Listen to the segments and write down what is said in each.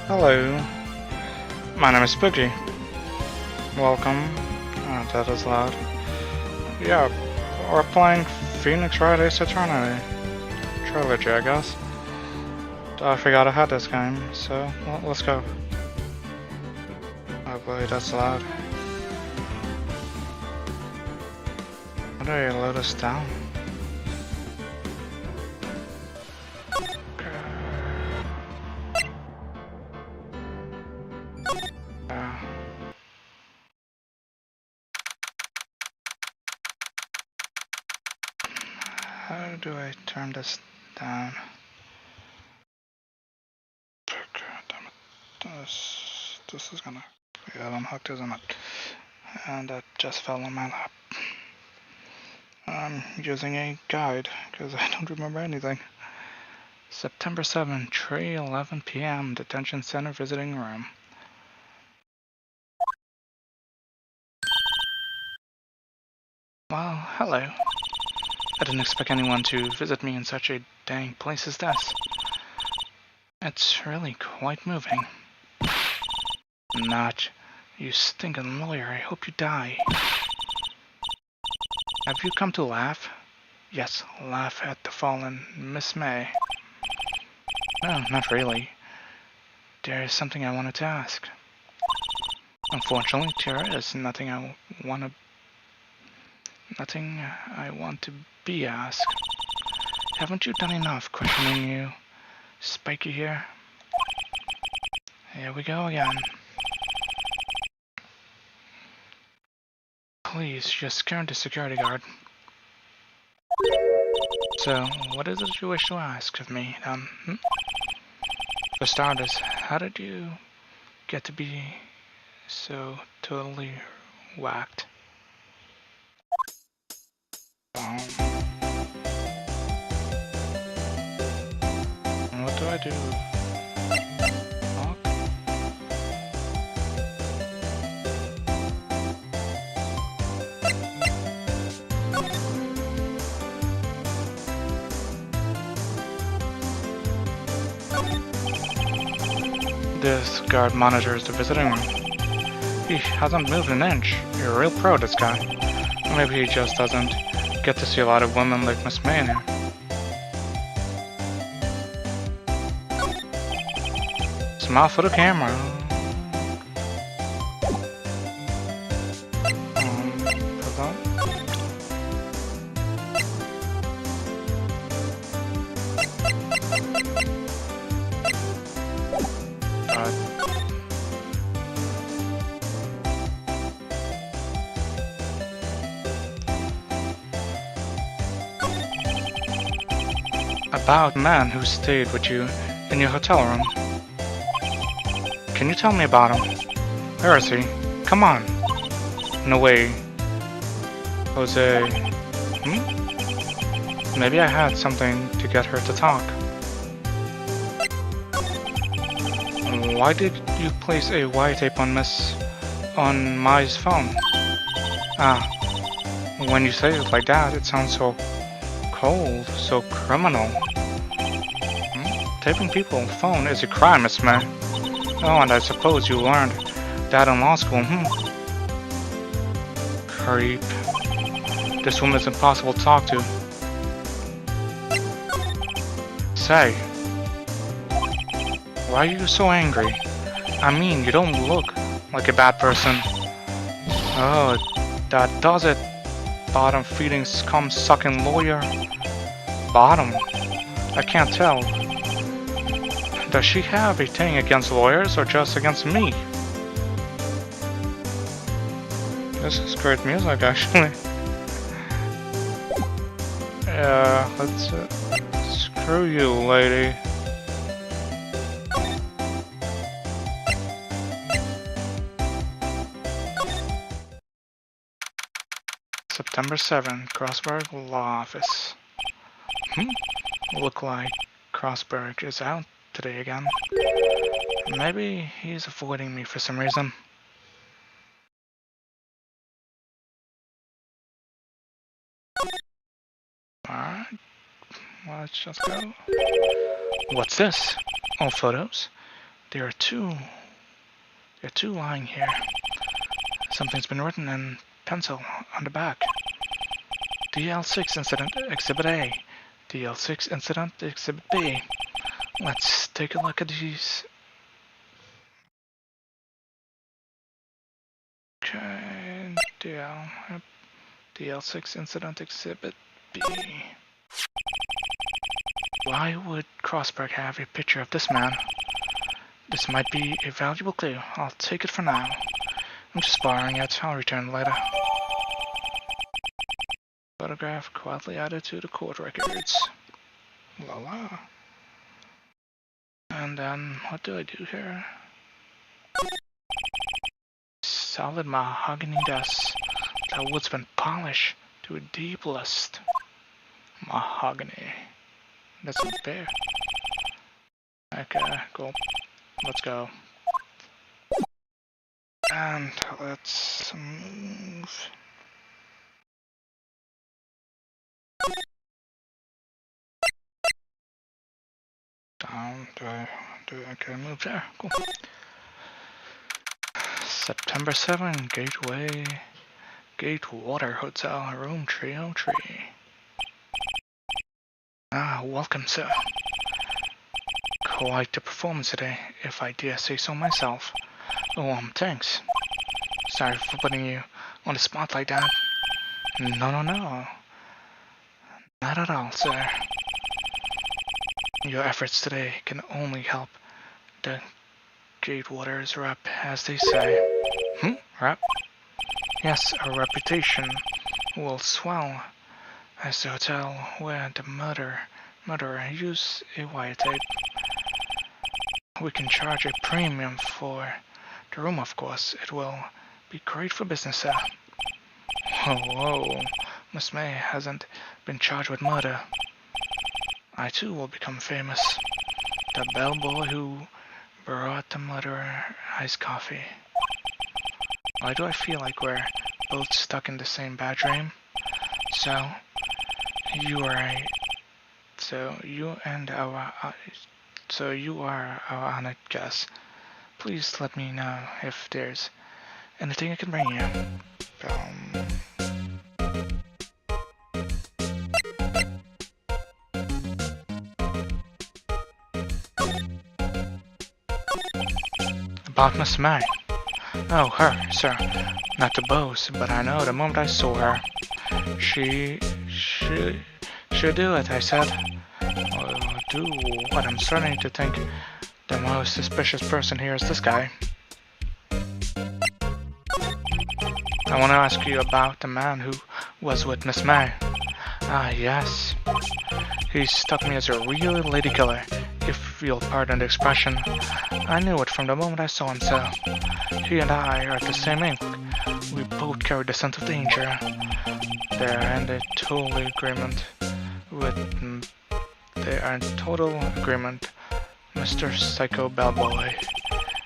Hello, my name is Spooky. Welcome. That is loud. Yeah, we're playing Phoenix Wright Ace Eternity. Trilogy, I guess. I forgot I had this game, so let's go. Oh boy, that's loud. How do I load us down? How do I turn this down? Damn it. This is gonna get unhooked, isn't it? And that just fell on my lap. I'm using a guide because I don't remember anything. September 7, 3:11 p.m. Detention Center visiting room. Well, hello. I didn't expect anyone to visit me in such a dang place as this. It's really quite moving. Not. You stinking lawyer, I hope you die. Have you come to laugh? Yes, laugh at the fallen Miss May. No, not really. There is something I wanted to ask. Unfortunately, there is nothing I want to be asked. Haven't you done enough questioning you, Spiky here? Here we go again. Please, just scared the security guard. So, what is it you wish to ask of me, then? For starters, how did you get to be so totally whacked? What do I do? Talk? This guard monitors the visiting room. He hasn't moved an inch. You're a real pro, this guy. Maybe he just doesn't get to see a lot of women like Miss May in here. Smile for the camera. About the man who stayed with you in your hotel room. Can you tell me about him? Where is he? Come on. No way. Jose. Maybe I had something to get her to talk. Why did you place a wiretape on Mai's phone? When you say it like that, it sounds so cold, so criminal. Taping people's phone is a crime, Miss May. Oh, and I suppose you learned that in law school, Creep. This woman is impossible to talk to. Say, why are you so angry? I mean, you don't look like a bad person. Oh, that does it. Bottom feeding scum sucking lawyer. Bottom? I can't tell. Does she have a thing against lawyers or just against me? This is great music, actually. Let's screw you, lady. September 7, Crossberg Law Office. Look like Crossberg is out today again. Maybe he's avoiding me for some reason. Alright, let's just go. What's this? All photos? There are two lying here. Something's been written in pencil on the back. DL6 Incident Exhibit A. DL6 Incident Exhibit B. Let's take a look at these. Okay, DL6 Incident Exhibit B. Why would Crossberg have a picture of this man? This might be a valuable clue. I'll take it for now. I'm just borrowing it. I'll return later. Photograph quietly added to the court records. Voila. And then, what do I do here? Solid mahogany desk. That wood's been polished to a deep lust. Mahogany. That's unfair. Okay, cool. Let's go. And let's move. Down. Okay, move there. Cool. September 7, Gatewater Hotel, room 303. Ah, welcome, sir. Quite the performance today, if I dare say so myself. Oh, thanks. Sorry for putting you on the spot like that. No. Not at all, sir. Your efforts today can only help the Gatewater's rep, as they say. Rep? Yes, our reputation will swell as the hotel where the murderer used a wiretape. We can charge a premium for the room, of course. It will be great for business, sir. Whoa, Miss May hasn't been charged with murder. I too will become famous. The bellboy who brought the murderer iced coffee. Why do I feel like we're both stuck in the same bad dream? So you are our honored guest. Please let me know if there's anything I can bring you. About Miss May. Oh, her, sir. Not to boast, but I know the moment I saw her. She'll do it, I said. Do what? I'm starting to think the most suspicious person here is this guy. I want to ask you about the man who was with Miss May. Ah, yes. He struck me as a real lady killer, if you'll pardon the expression. I knew it from the moment I saw him, sir. He and I are the same ink. We both carry the scent of danger. They're in total agreement, Mr. Psycho Bellboy.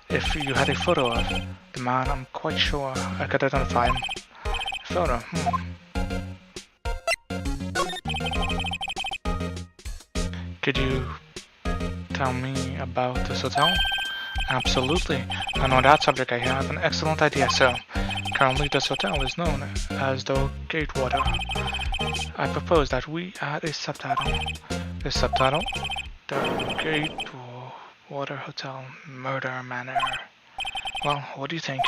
If you had a photo of the man, I'm quite sure I could identify him. Photo, Could you tell me about this hotel? Absolutely. And on that subject, I have an excellent idea, sir. Currently, this hotel is known as the Gatewater. I propose that we add a subtitle. The subtitle? The Gatewater Hotel Murder Manor. Well, what do you think?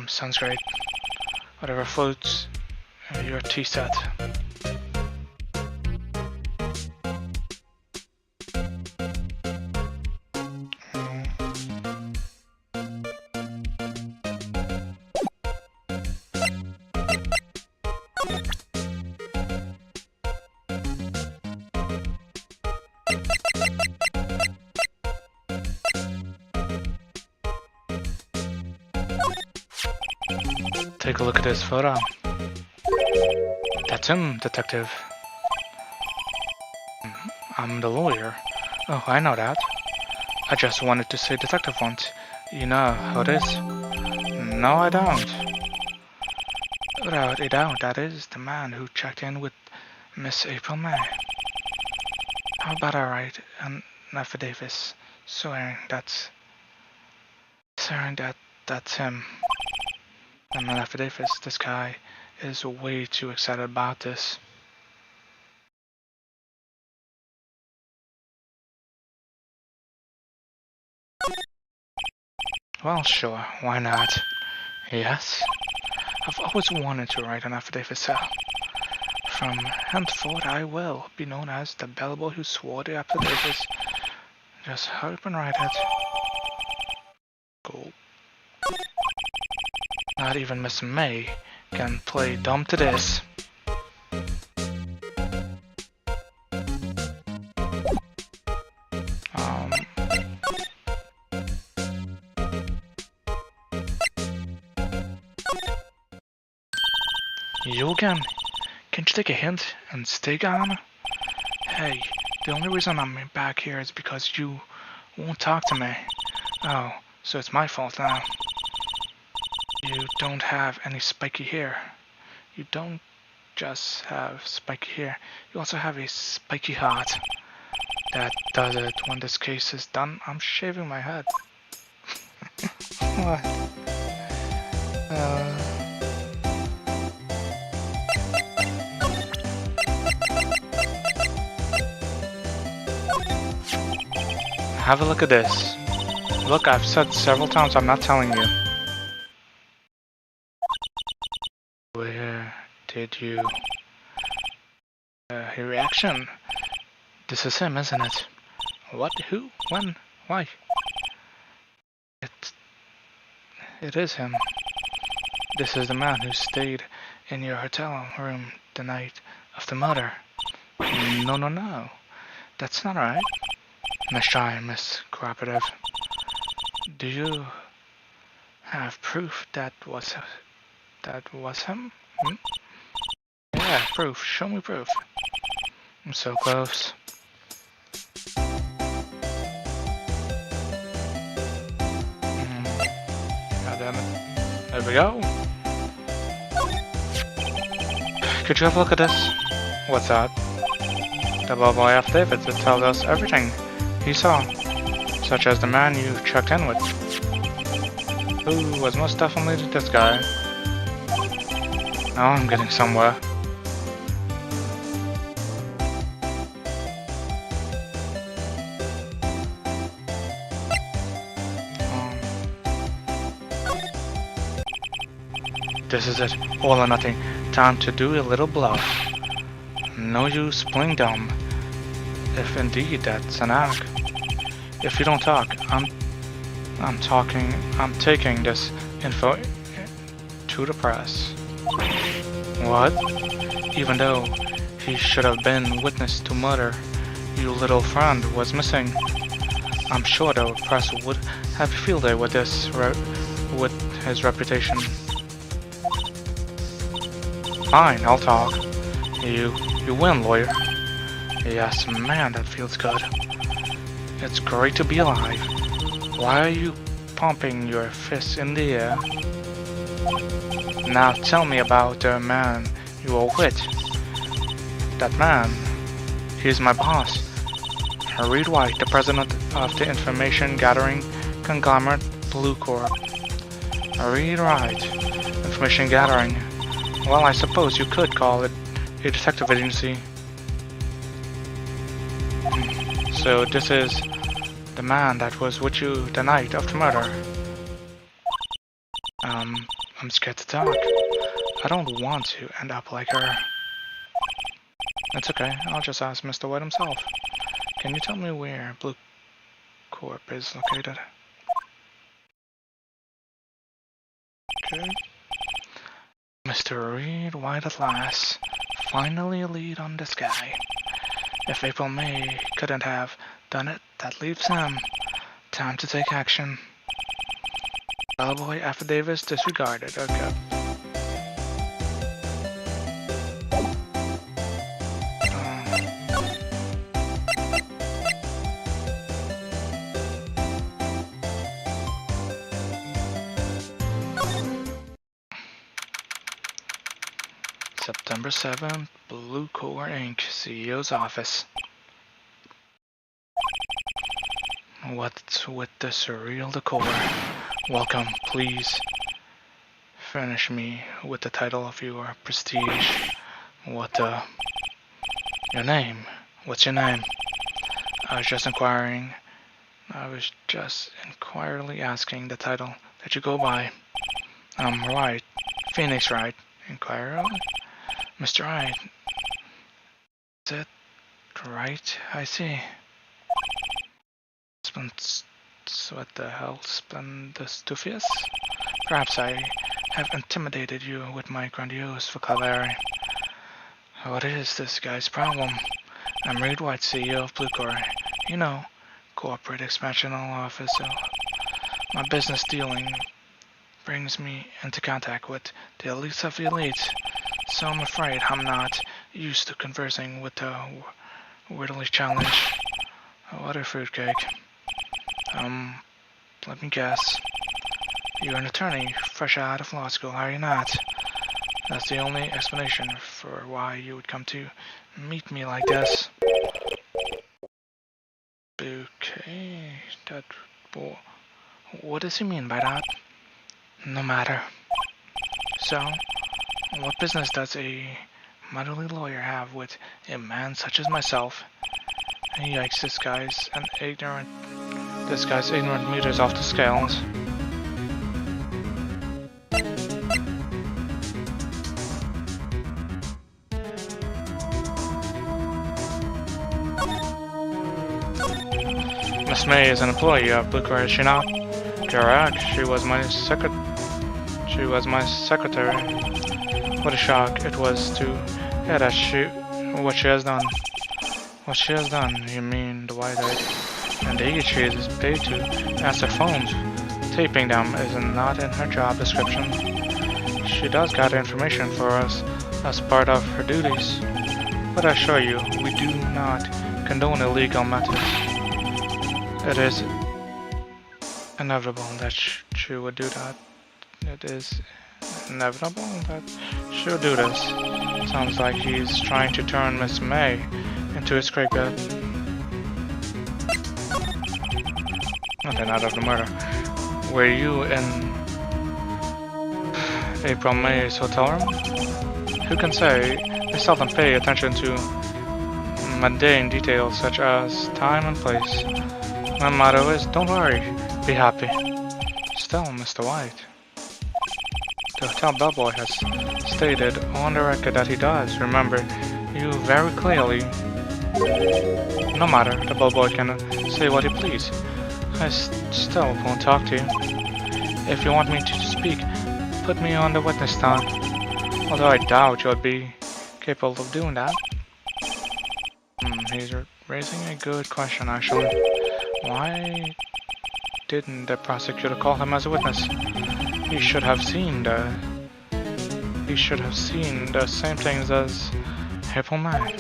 Sounds great. Whatever floats your tea set. Take a look at this photo. That's him, detective. I'm the lawyer. Oh, I know that. I just wanted to say detective once. You know who it is? No, I don't. Without a doubt, that is the man who checked in with Miss April May. How about I write an affidavit swearing that swearing that's him. And then after this guy is way too excited about this. Well, sure, why not? Yes? I've always wanted to write an affidavit, sir. From henceforth I will be known as the bellboy who swore the affidavits. Just hurry up and write it. Cool. Not even Miss May can play dumb to this. You again? Can't you take a hint and stay gone? Hey, the only reason I'm back here is because you won't talk to me. Oh, so it's my fault now. You don't have any spiky hair. You don't just have spiky hair, you also have a spiky heart. That does it. When this case is done, I'm shaving my head. What? Have a look at this. Look, I've said several times I'm not telling you. Where did you... Your reaction? This is him, isn't it? What? Who? When? Why? It is him. This is the man who stayed in your hotel room the night of the murder. No. That's not right. Miss Shy, Miss Cooperative. Do you have proof that was him? Hmm? Yeah, proof. Show me proof. I'm so close. God damn it. There we go. Could you have a look at this? What's that? The bellboy affidavit that tells us everything he saw, such as the man you checked in with, who was most definitely this guy. Now I'm getting somewhere. This is it, all or nothing. Time to do a little bluff. No use playing dumb. If indeed that's an act. If you don't talk, I'm taking this info to the press. What? Even though he should have been witness to murder, your little friend was missing. I'm sure the press would have a field day with this, with his reputation. Fine, I'll talk. You win, lawyer. Yes, man, that feels good. It's great to be alive. Why are you pumping your fists in the air? Now tell me about the man you are with. That man, he's my boss. Reed White, the president of the information gathering conglomerate Blue Corp. Reed White, information gathering. Well, I suppose you could call it a detective agency. So this is the man that was with you the night of the murder. I'm scared to talk. I don't want to end up like her. It's okay, I'll just ask Mr. White himself. Can you tell me where Blue Corp is located? Okay. Mr. Reed White at last. Finally a lead on this guy. If April May couldn't have done it, that leaves him. Time to take action. Bellboy affidavits disregarded. Okay. September 7th, Blue Core Inc., CEO's office. What's with the surreal decor? Welcome, please. Furnish me with the title of your prestige. What, your name? What's your name? I was just inquiring. I was just inquiringly asking the title that you go by. I'm Wright. Phoenix Wright. Inquirer? Mr. Wright. Is it right? I see. What the hell? Splendistufius? Perhaps I have intimidated you with my grandiose vocabulary. What is this guy's problem? I'm Reed White, CEO of Blue Core. You know, corporate expansion office. So my business dealing brings me into contact with the elites of the elites. So I'm afraid I'm not used to conversing with the weirdly challenged. What a fruitcake. Let me guess. You're an attorney, fresh out of law school, are you not? That's the only explanation for why you would come to meet me like this. Okay, what does he mean by that? No matter. So, what business does a motherly lawyer have with a man such as myself? Yikes, this guy's ignorant meters off the scales. Miss May is an employee of Blue Core, is she not? Correct. She was my secretary. What a shock it was to hear that what she has done. What she has done, you mean the white-eyed? Indeed, she is paid to answer phones. Taping them is not in her job description. She does gather information for us as part of her duties. But I assure you, we do not condone illegal methods. It is inevitable that she would do that. It is inevitable that she would do this. Sounds like he's trying to turn Miss May into a scapegoat. Nothing out of the murder. Were you in April May's hotel room? Who can say? They seldom pay attention to mundane details such as time and place. My motto is, don't worry, be happy. Still, Mr. White. The hotel bellboy has stated on the record that he does remember you very clearly. No matter, the bellboy can say what he please. I still won't talk to you. If you want me to speak, put me on the witness stand. Although I doubt you'd be capable of doing that. He's raising a good question, actually. Why didn't the prosecutor call him as a witness? He should have seen the same things as April May.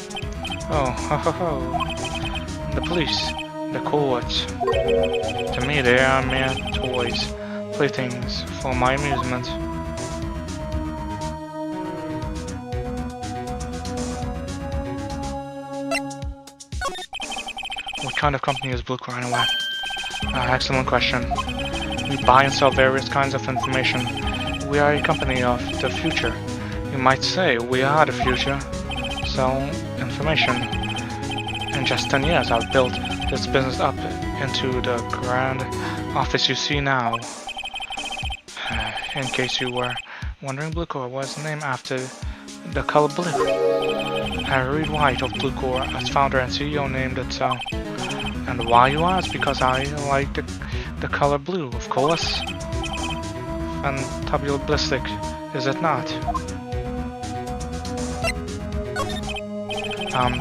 Oh, ho ho ho. The police, the courts. To me, they are mere toys, playthings for my amusement. What kind of company is Blue Core anyway? Excellent question. We buy and sell various kinds of information. We are a company of the future. You might say we are the future. Sell information. In just 10 years, I've built this business up into the grand office you see now. In case you were wondering, Blue Core was named after the color blue. Reed White of Blue Core, as founder and CEO, named it so. And why, you ask? Because I like the color blue, of course. Fantabulous, is it not?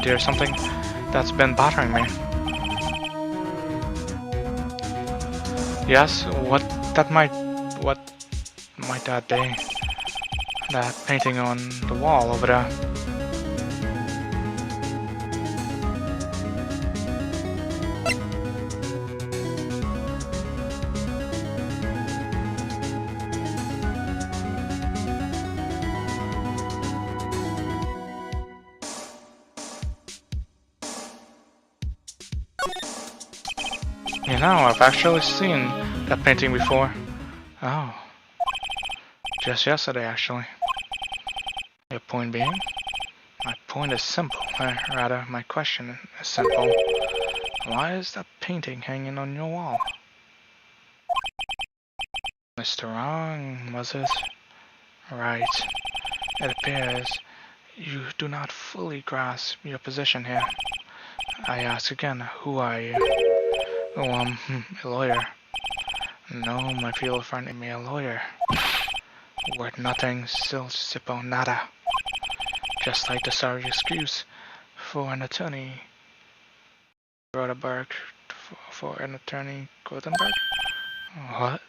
There's something that's been bothering me. Yes, what might that be? That painting on the wall over there. You know, I've actually seen that painting before. Oh, just yesterday actually. Your point being? My point is simple, rather my question is simple. Why is that painting hanging on your wall? Mr. Wrong, was it? Right. It appears you do not fully grasp your position here. I ask again, who are you? Oh, a lawyer. No, my field friend, me a lawyer. Worth nothing, still sippo nada. Just like the sorry excuse for an attorney. Rodenberg, for an attorney, Gothenburg? What?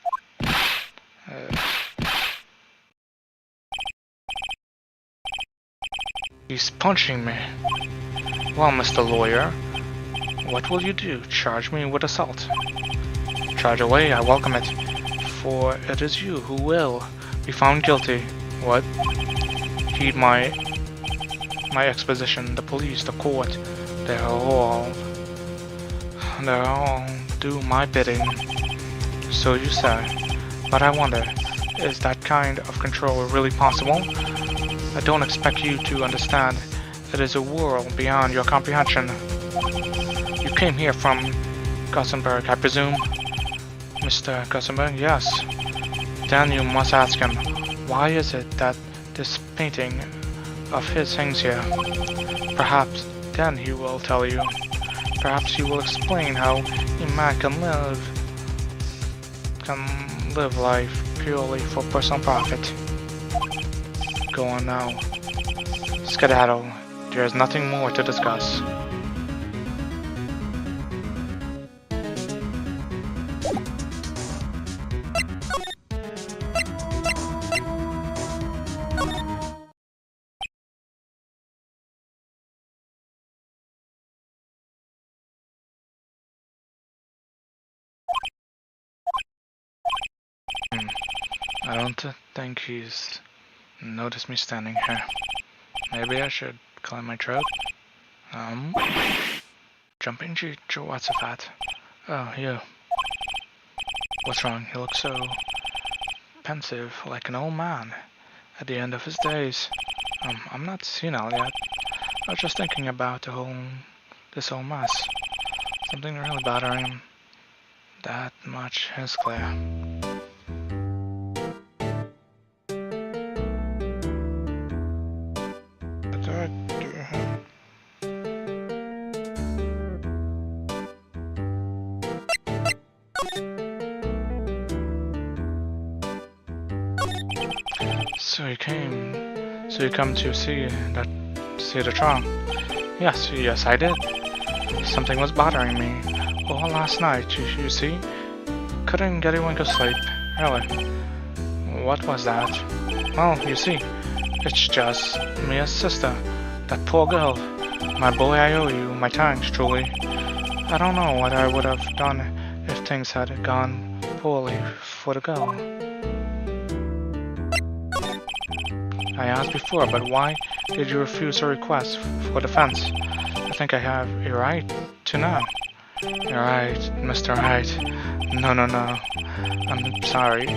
He's punching me. Well, Mr. Lawyer, what will you do? Charge me with assault? Charge away, I welcome it. For it is you who will be found guilty. What? Heed my exposition. The police, the court, they're all do my bidding. So you say. But I wonder, is that kind of control really possible? I don't expect you to understand. It is a world beyond your comprehension. You came here from Gothenburg, I presume? Mr. Gothenburg, yes. Then you must ask him, why is it that this painting of his hangs here? Perhaps then he will tell you. Perhaps he will explain how a man can live life purely for personal profit. Go on now. Skedaddle. There is nothing more to discuss. I don't think he's noticed me standing here. Maybe I should clear my throat. Jumping to what's that? Oh, you. What's wrong? He looks so pensive, like an old man at the end of his days. I'm not senile yet. I was just thinking about this whole mess. Something really bothering him. That much is clear. So you come to see the trial? Yes, I did. Something was bothering me all last night. You see, couldn't get a wink of sleep. Really? What was that? Well, you see, it's just Mia's sister. That poor girl. My boy, I owe you my thanks, truly. I don't know what I would have done if things had gone poorly for the girl. I asked before, but why did you refuse her request for defense? I think I have a right to know. You're right, Mr. Wright. No. I'm sorry.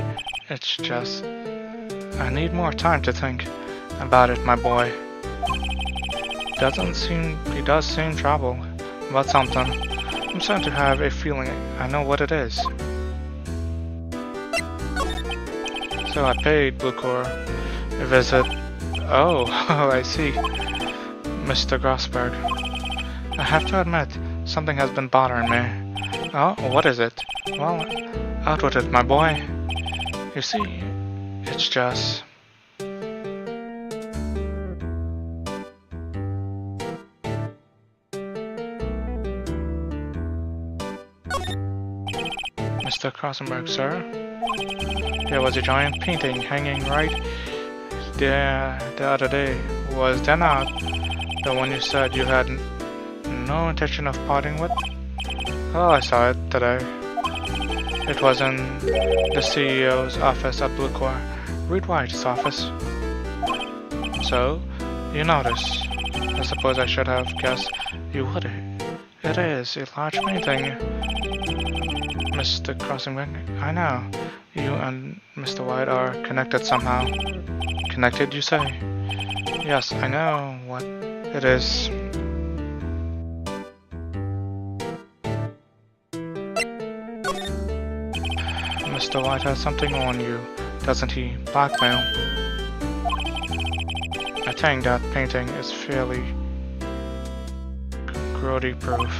It's just... I need more time to think about it, my boy. He does seem troubled about something. I'm starting to have a feeling I know what it is. So I paid Bluecor a visit. Oh, I see. Mr. Grossberg. I have to admit, something has been bothering me. Oh, what is it? Well, out with it, my boy. You see, it's just... Mr. Crossenberg, sir? There was a giant painting hanging right there the other day. Was that not the one you said you had no intention of parting with? Oh, I saw it today. It was in the CEO's office at Bluecor, Wright's office. So, you noticed. I suppose I should have guessed you would. It is a large painting. Mr. Crossingbeck, I know. You and Mr. White are connected somehow. Connected, you say? Yes, I know what it is. Mr. White has something on you, doesn't he? Blackmail. I think that painting is fairly grody proof.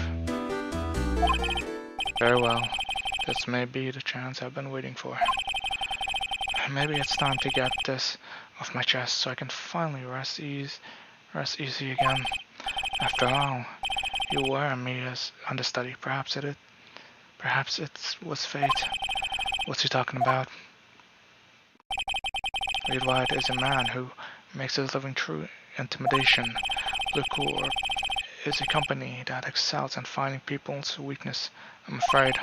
Very well. This may be the chance I've been waiting for. Maybe it's time to get this off my chest so I can finally rest easy again. After all, you were me as understudy. Perhaps it was fate. What's he talking about? Reed White is a man who makes his living through intimidation. Liquor is a company that excels in finding people's weakness. I'm afraid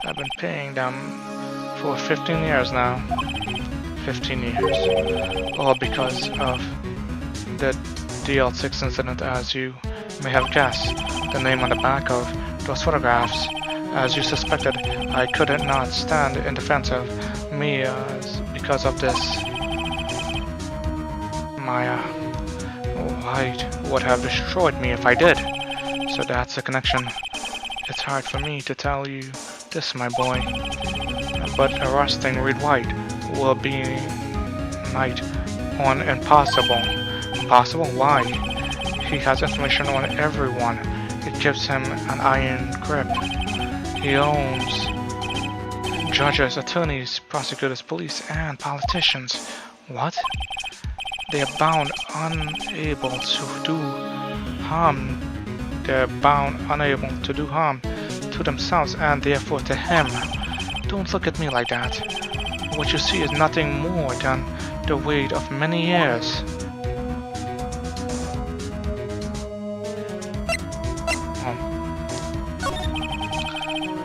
I've been paying them for 15 years now. 15 years. All because of the DL6 incident, as you may have guessed. The name on the back of those photographs. As you suspected, I could not stand in defense of me because of this. Maya White would have destroyed me if I did. So that's the connection. It's hard for me to tell you this, my boy. But arresting Reed White will be night on impossible. Impossible? Why? He has information on everyone. It gives him an iron grip. He owns judges, attorneys, prosecutors, police, and politicians. What? They are bound unable to do harm. They're bound unable to do harm to themselves and therefore to him. Don't look at me like that. What you see is nothing more than the weight of many years.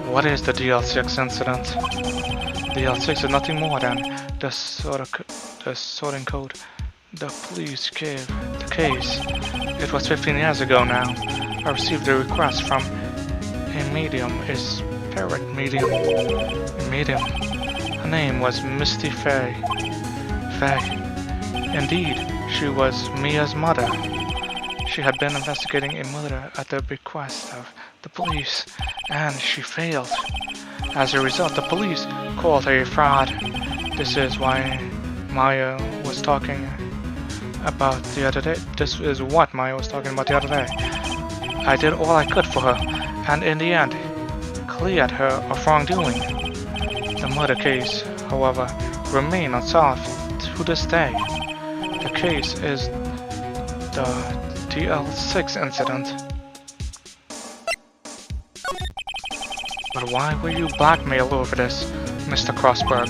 What is the DL6 incident? DL6 is nothing more than the sorting code the police gave the case. It was 15 years ago now. I received a request from a medium, a spirit medium. Her name was Misty Fay. Indeed, she was Mia's mother. She had been investigating a murder at the bequest of the police, and she failed. As a result, the police called her a fraud. This is why Maya was talking about the other day. This is what Maya was talking about the other day. I did all I could for her, and in the end, cleared her of wrongdoing. The murder case, however, remains unsolved to this day. The case is the DL6 incident. But why were you blackmailed over this, Mr. Crossberg?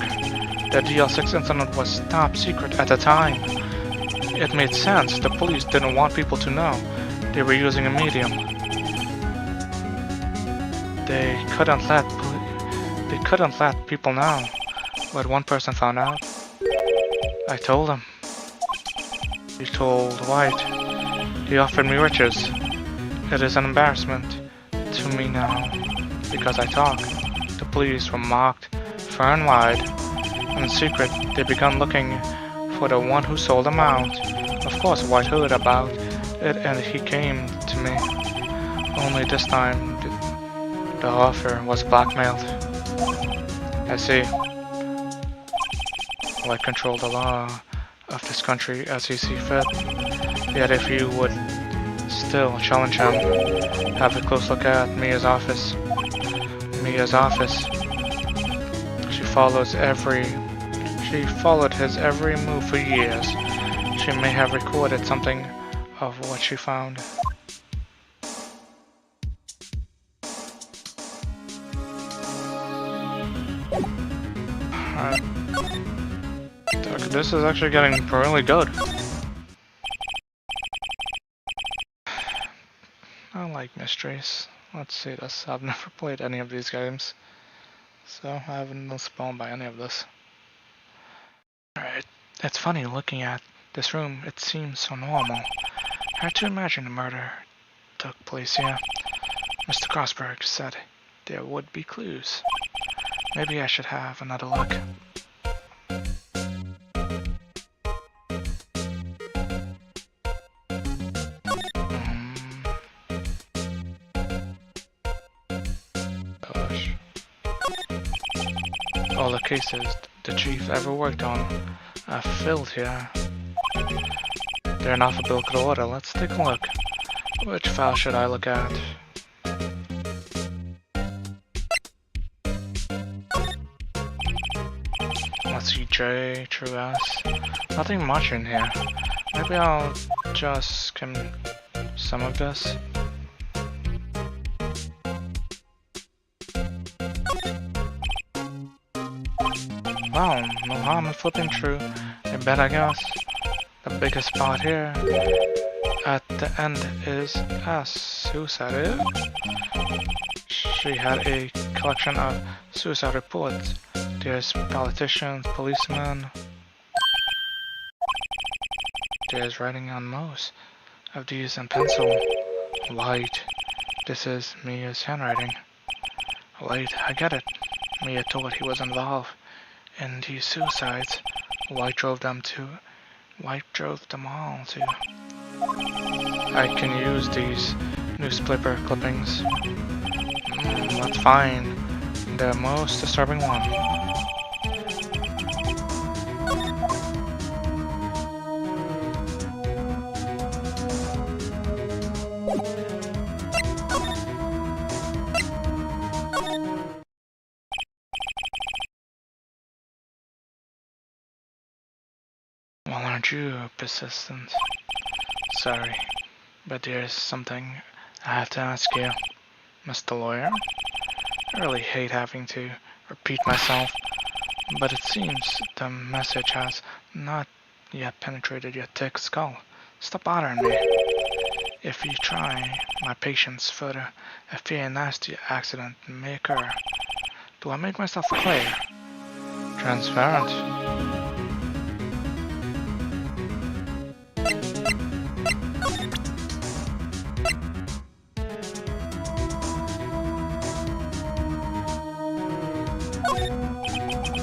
The DL6 incident was top secret at the time. It made sense. The police didn't want people to know. They were using a medium. They couldn't let people know. But one person found out. I told him. He told White. He offered me riches. It is an embarrassment to me now, because I talk. The police were mocked far and wide. In secret, they began looking for the one who sold them out. Of course, White heard about it and he came to me. Only this time, the offer was blackmailed. I see. White controlled the law of this country as he sees fit. Yet if you would still challenge him, have a close look at Mia's office. Mia's office. She followed his every move for years. She may have recorded something of what she found. This is actually getting really good. I like mysteries. Let's see this. I've never played any of these games, so I haven't been spawned by any of this. Alright, it's funny looking at this room. It seems so normal. Hard to imagine a murder took place here. Mr. Crossberg said there would be clues. Maybe I should have another look. Gosh. All the cases the chief ever worked on are filled here. They're in alphabetical order. Let's take a look. Which file should I look at? Let's see, J, true S. Nothing much in here. Maybe I'll just skim some of this. Well, no harm in flipping through. I bet, I guess. The biggest spot here at the end is S. Suicide. She had a collection of suicide reports. There's politicians, policemen. There's writing on most of these in pencil. White. This is Mia's handwriting. Wait, I get it. Mia thought he was involved in these suicides. White drove them all to. I can use these newspaper clippings. Let's find the most disturbing one. Well, aren't you persistent? Sorry, but there's something I have to ask you, Mr. Lawyer. I really hate having to repeat myself, but it seems the message has not yet penetrated your thick skull. Stop bothering me. If you try my patience further, I fear a nasty accident may occur. Do I make myself clear? Transparent.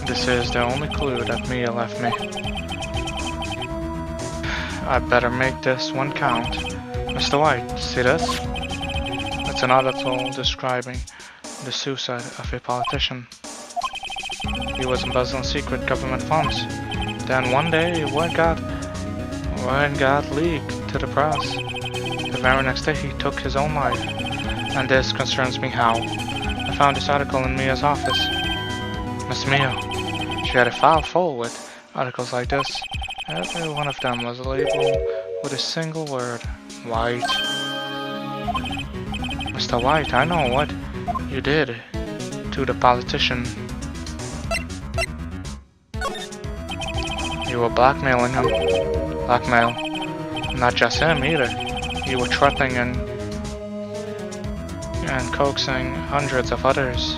This is the only clue that Mia left me. I better make this one count. Mr. White, see this? It's an article describing the suicide of a politician. He was embezzling secret government funds. Then one day, word got leaked to the press. The very next day, he took his own life. And this concerns me how. I found this article in Mia's office. Miss Mia. She had a file full with articles like this. Every one of them was labeled with a single word, White. Mr. White, I know what you did to the politician. You were blackmailing him. Blackmail. Not just him either. You were threatening and coaxing hundreds of others.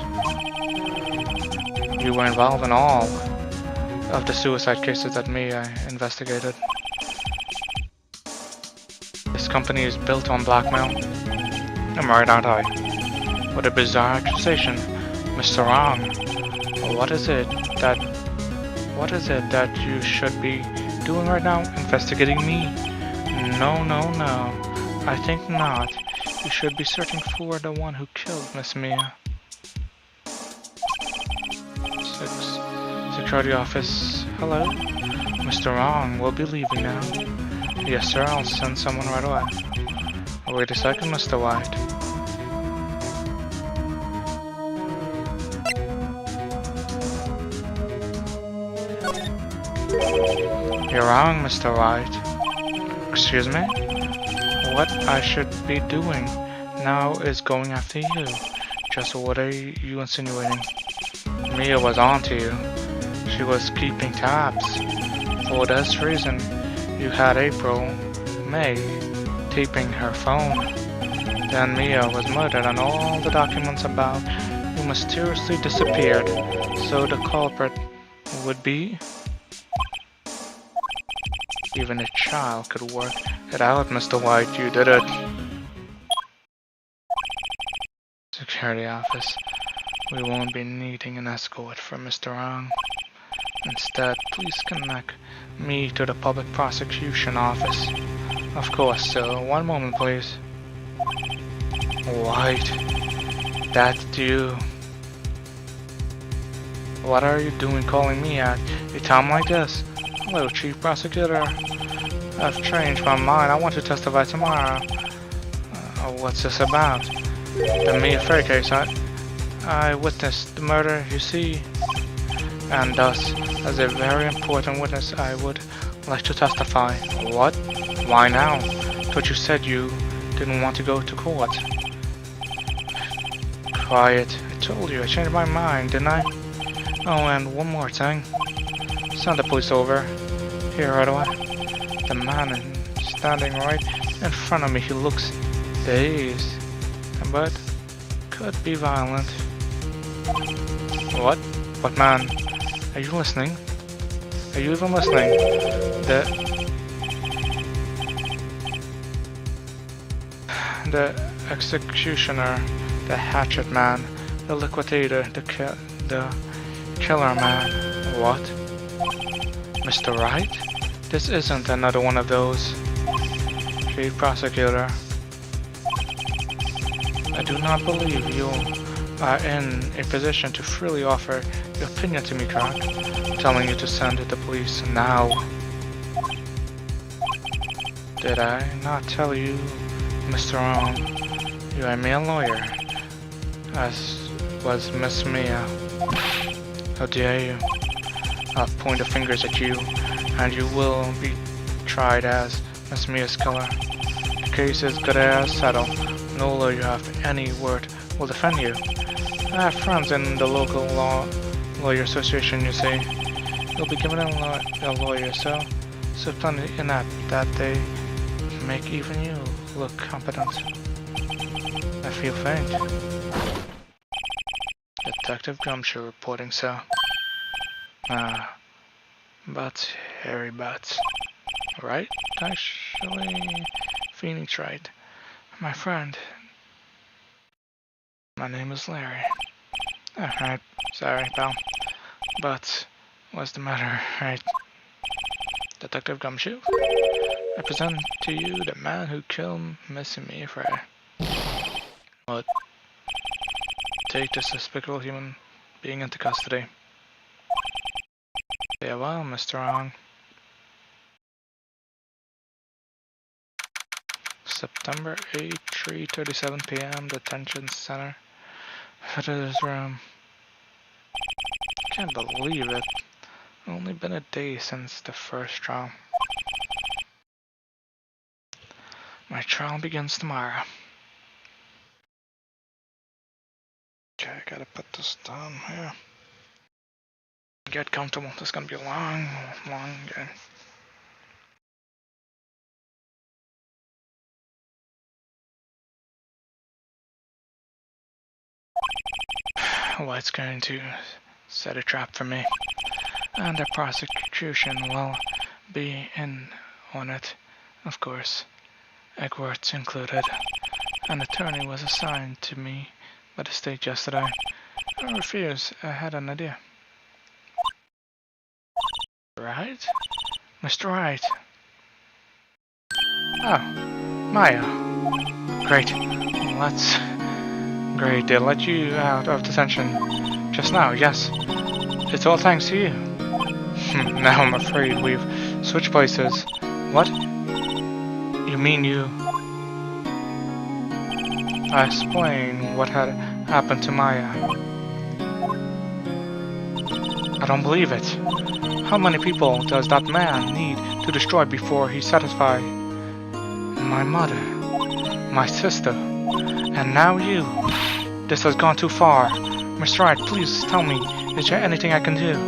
You were involved in all of the suicide cases that Mia investigated. This company is built on blackmail. I'm right, aren't I? What a bizarre accusation, Mr. Wrong. What is it that you should be doing right now? Investigating me? No. I think not. You should be searching for the one who killed Miss Mia. Security office. Hello? Mr. Wrong, we'll be leaving now. Yes, sir, I'll send someone right away. Wait a second, Mr. White. You're wrong, Mr. White. Excuse me? What I should be doing now is going after you. Just what are you insinuating? Mia was onto you. She was keeping tabs. For this reason, you had May taping her phone. Then Mia was murdered and all the documents about you mysteriously disappeared. So the culprit would be... Even a child could work it out, Mr. White. You did it. Security office. We won't be needing an escort from Mr. Wrong. Instead, please connect me to the public prosecution office. Of course, sir. One moment, please. White, that's you. What are you doing calling me at a time like this? Hello, Chief Prosecutor. I've changed my mind. I want to testify tomorrow. What's this about? The Mia Fair case. I witnessed the murder, you see. And thus, as a very important witness, I would like to testify. What? Why now? Thought you said you didn't want to go to court. Quiet. I told you, I changed my mind, didn't I? Oh, and one more thing. Send the police over. Here, right away. The man is standing right in front of me. He looks dazed, but could be violent. What? What man? Are you listening? Are you even listening? The executioner, the hatchet man, the liquidator, the killer man. What? Mr. Wright? This isn't another one of those. Chief Prosecutor. I do not believe you are in a position to freely offer your opinion to me, Crack. I'm telling you to send the police now. Did I not tell you, Mr. Wrong? You are a male lawyer, as was Miss Mia. How dare you? I'll point the fingers at you, and you will be tried as Miss Mia's killer. The case is good as settled. No lawyer you have any word will defend you. I have friends in the local lawyer association, you see. You'll be given a lawyer so plenty inept that they make even you look competent. I feel faint. Detective Gumshoe reporting, sir. But Harry Butts. Right? Actually, Phoenix Wright. My friend. My name is Larry. Alright, sorry, pal. But, what's the matter, right? Detective Gumshoe? I present to you the man who killed Miss Mia Frey. What? Take this despicable human being into custody. Yeah, well, Mr. Wrong. September 8, 3:37 p.m. Detention Center. Visitor's room. Can't believe it. Only been a day since the first trial. My trial begins tomorrow. Okay, I gotta put this down here. Get comfortable. This is gonna be a long game. White's going to set a trap for me, and the prosecution will be in on it, of course, Eggworth's included. An attorney was assigned to me by the state yesterday. I refused. I had an idea. Right? Mr. Wright. Oh, Maya. Great. Great, they let you out of detention just now, yes. It's all thanks to you. Now I'm afraid we've switched places. What? You mean you... I explained what had happened to Maya. I don't believe it. How many people does that man need to destroy before he's satisfied? My mother, my sister, and now you. This has gone too far. Mr. Wright, please tell me, is there anything I can do?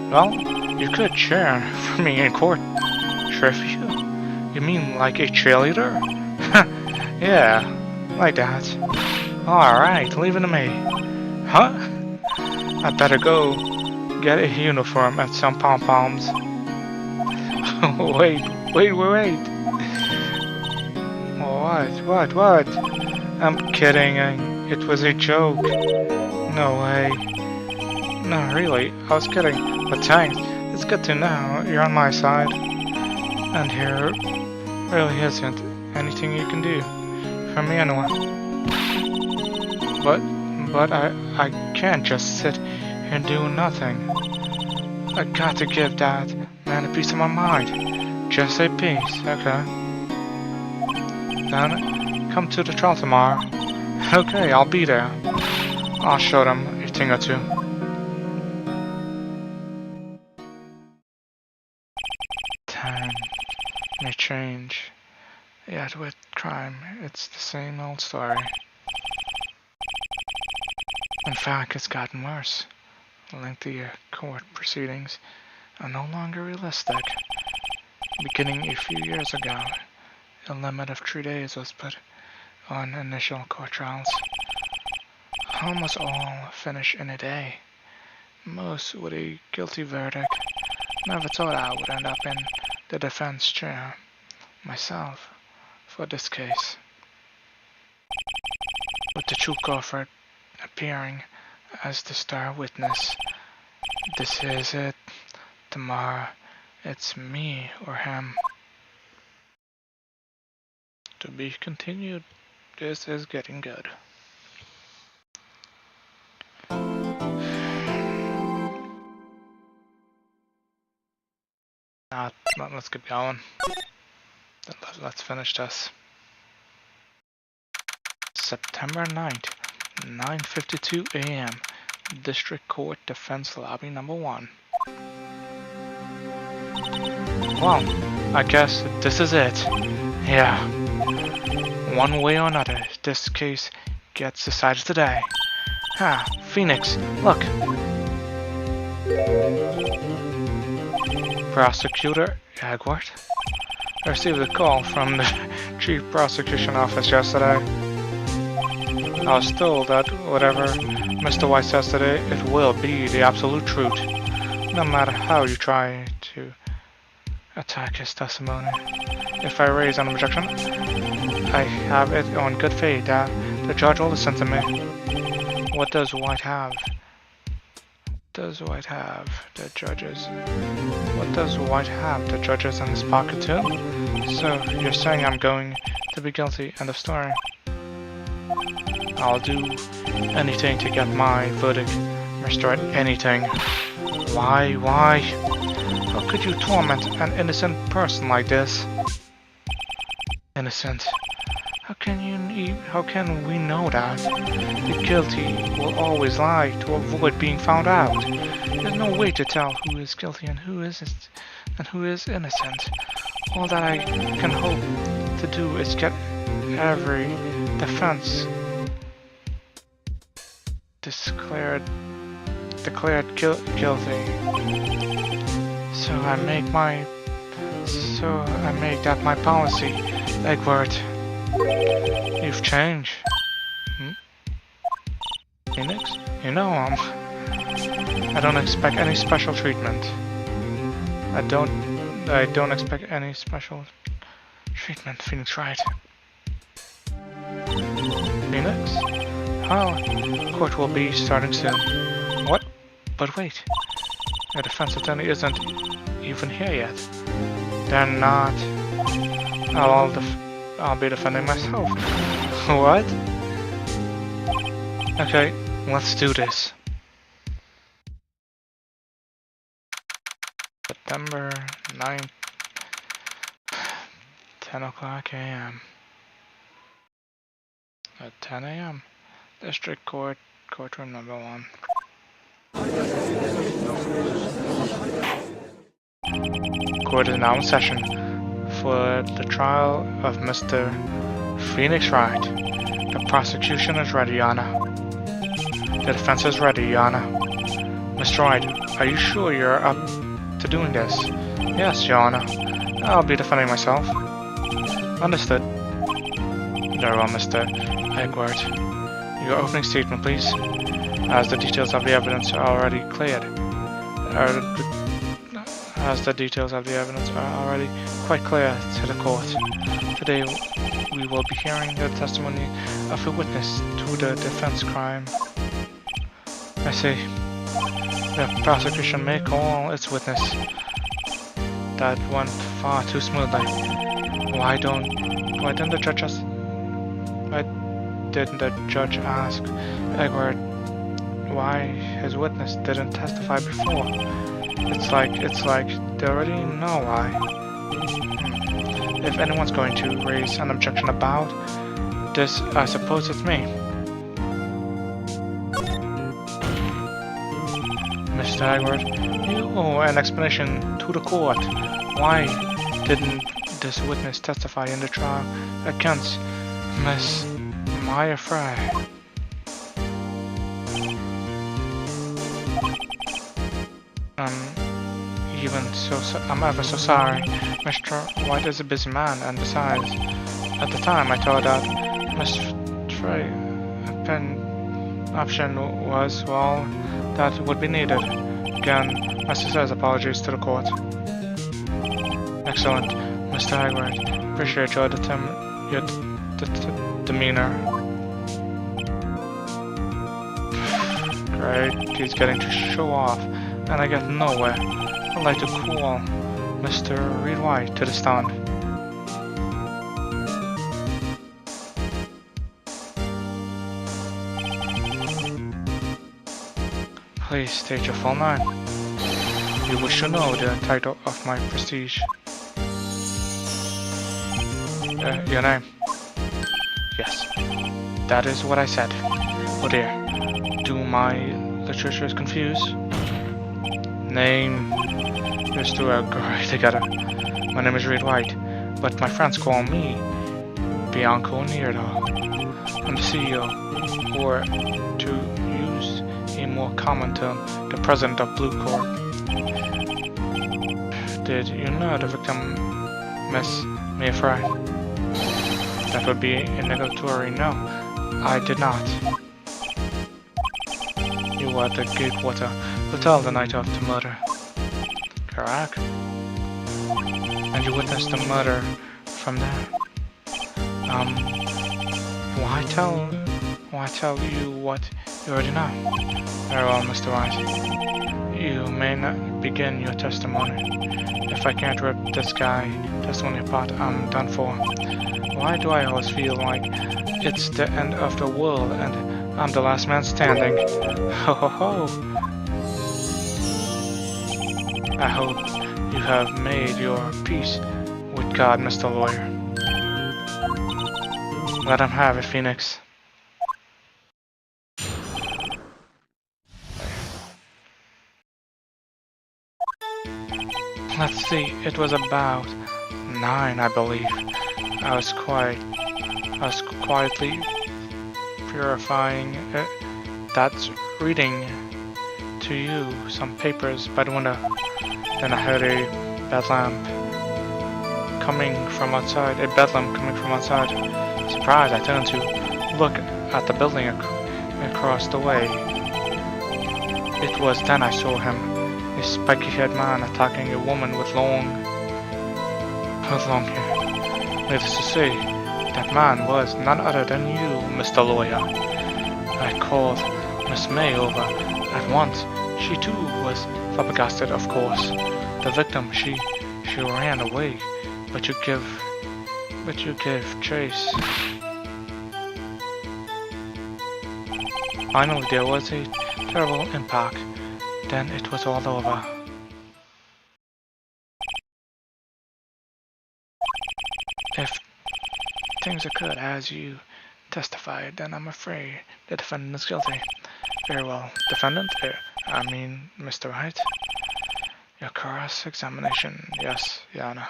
Well, you could cheer for me in court. Trivia? You mean like a cheerleader? Yeah, like that. Alright, leave it to me. Huh? I better go get a uniform and some pom-poms. Wait. What? I'm kidding. It was a joke. No way. No, really, I was kidding. But thanks. It's good to know you're on my side. And here really isn't anything you can do for me anyway. But I can't just sit here and do nothing. I got to give that man a piece of my mind. Just a piece, okay? Then come to the trial tomorrow. Okay, I'll be there. I'll show them a thing or two. Time may change, yet with crime, it's the same old story. In fact, it's gotten worse. Lengthier court proceedings are no longer realistic. Beginning a few years ago, a limit of 3 days was put on initial court trials. Almost all finish in a day, most with a guilty verdict. Never thought I would end up in the defense chair myself for this case. With the true culprit appearing as the star witness. This is it. Tomorrow, it's me or him. To be continued. This is getting good. Let's keep going. Let's finish this. September 9th, 9:52 a.m. District Court Defense Lobby number 1. Well, I guess this is it. Yeah. One way or another, this case gets decided today. Ha, Phoenix, look. Prosecutor Agwart. I received a call from the Chief Prosecution Office yesterday. I was told that whatever Mr. White says today, it will be the absolute truth, no matter how you try to attack his testimony. If I raise an objection, I have it on good faith that the judge will listen to me. What does White have? Does White have the judges? What does White have the judges in his pocket too? So you're saying I'm going to be guilty? End of story. I'll do anything to get my verdict restored. Anything. Why? How could you torment an innocent person like this? Innocent. How can we know that? The guilty will always lie to avoid being found out. There's no way to tell who is guilty and who isn't, and who is innocent. All that I can hope to do is get every defense declared guilty. So I make that my policy. Egbert, you've changed. Phoenix? You know, I don't expect any special treatment. I don't expect any special treatment, Phoenix Wright. Phoenix? How? Court will be starting soon. What? But wait. The defense attorney isn't even here yet. They're not. I'll be defending myself. What? Okay, let's do this. September 9th, 10 o'clock a.m. At 10 a.m. District Court, courtroom number 1. Court is now in session for the trial of Mr. Phoenix Wright. The prosecution is ready, Your Honor. The defense is ready, Your Honor. Mr. Wright, are you sure you're up to doing this? Yes, Your Honor. I'll be defending myself. Understood. Very well, Mr. Egbert. Your opening statement, please, as the details of the evidence are already cleared. as the details of the evidence are already quite clear to the court. Today we will be hearing the testimony of a witness to the defense crime. I see. The prosecution may call its witness. That went far too smoothly. Why didn't the judge ask Edward why his witness didn't testify before? It's like they already know why. If anyone's going to raise an objection about this, I suppose it's me. Mr. Edward, you owe an explanation to the court. Why didn't this witness testify in the trial against Miss Maya Fry? I'm ever so sorry. Mr. White is a busy man, and besides, at the time I thought that Miss Fry option was, well, that would be needed. Again, my sincerest apologies to the court. Excellent, Mr. Hagrid. Appreciate your demeanor. Great, he's getting to show off, and I get nowhere. I'd like to call Mr. Wright to the stand. Please state your full name. You wish to know the title of my prestige. Your name? Yes, that is what I said. Oh dear, do my literatures confuse? Name is to agree together. My name is Reed White, but my friends call me Bianco Nero. I'm the CEO, or to use a more common term, the president of Blue Corp. Did you know the victim, Miss Mia Fry? That would be a negatory no. I did not. You were at the Gatewater Hotel the night of the murder. Correct. And you witnessed the murder from there. Why tell you what you already know? Very well, Mr. White. You may not begin your testimony. If I can't rip this guy testimony apart, I'm done for. Why do I always feel like it's the end of the world and I'm the last man standing? Ho ho ho! I hope you have made your peace with God, Mr. Lawyer. Let him have it, Phoenix. Let's see, it was about 9, I believe. I was quietly purifying it. That's reading to you some papers by the window. Then I heard a bedlam coming from outside. Surprised, I turned to look at the building across the way. It was then I saw him, a spiky-haired man attacking a woman with long hair. Needless to say, that man was none other than you, Mr. Lawyer. I called Miss May over at once. She too was flabbergasted, of course. The victim, she ran away, but you gave chase. Finally, there was a terrible impact. Then it was all over. If things occurred as you testified, then I'm afraid the defendant is guilty. Very well. Defendant? Mr. Wright? Your cross-examination. Yes, Your Honor.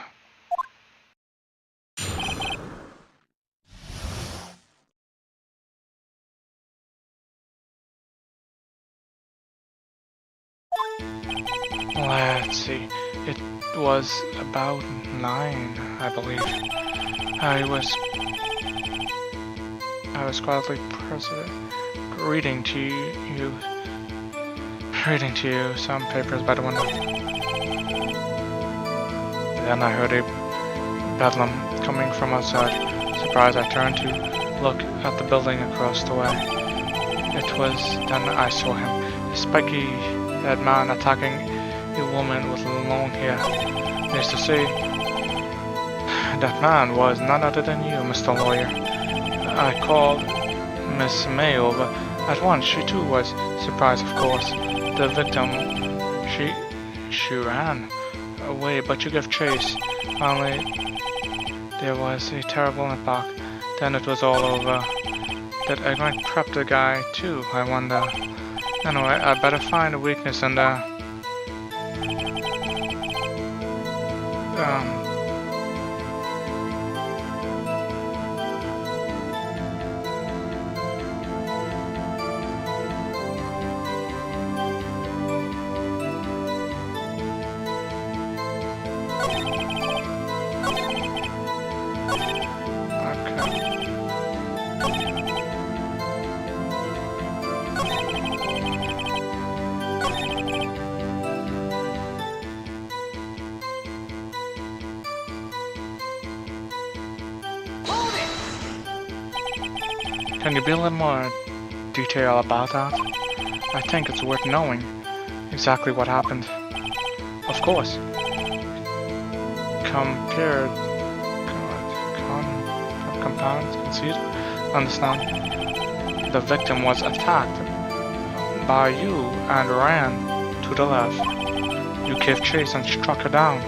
Let's see. It was about 9, I believe. I was quietly reading to you some papers by the window. Then I heard a bedlam coming from outside. Surprised, I turned to look at the building across the way. It was then I saw him, a spiky-haired man attacking a woman with long hair. Needless to say, that man was none other than you, Mr. Lawyer. I called Miss May over at once. She too was surprised, of course. The victim, she ran away, but you gave chase. Finally, there was a terrible impact. Then it was all over. Did Eggman prep the guy too, I wonder? Anyway, I better find a weakness in there. Can you be a little more detailed about that? I think it's worth knowing exactly what happened. Of course. Concede? Understand? The victim was attacked by you and ran to the left. You gave chase and struck her down.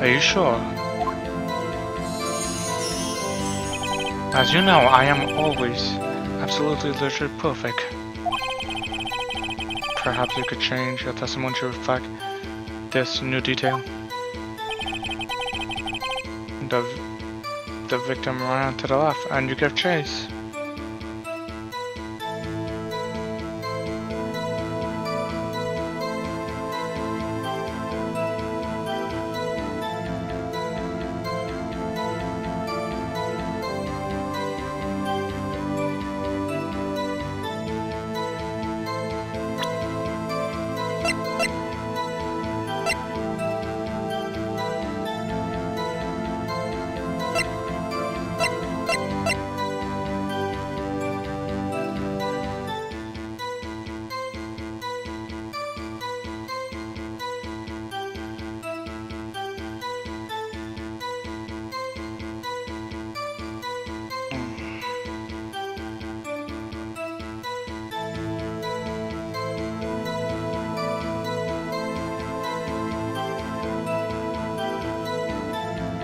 Are you sure? As you know, I am always absolutely literally perfect. Perhaps you could change your testimony to reflect this new detail. The victim ran to the left and you gave chase.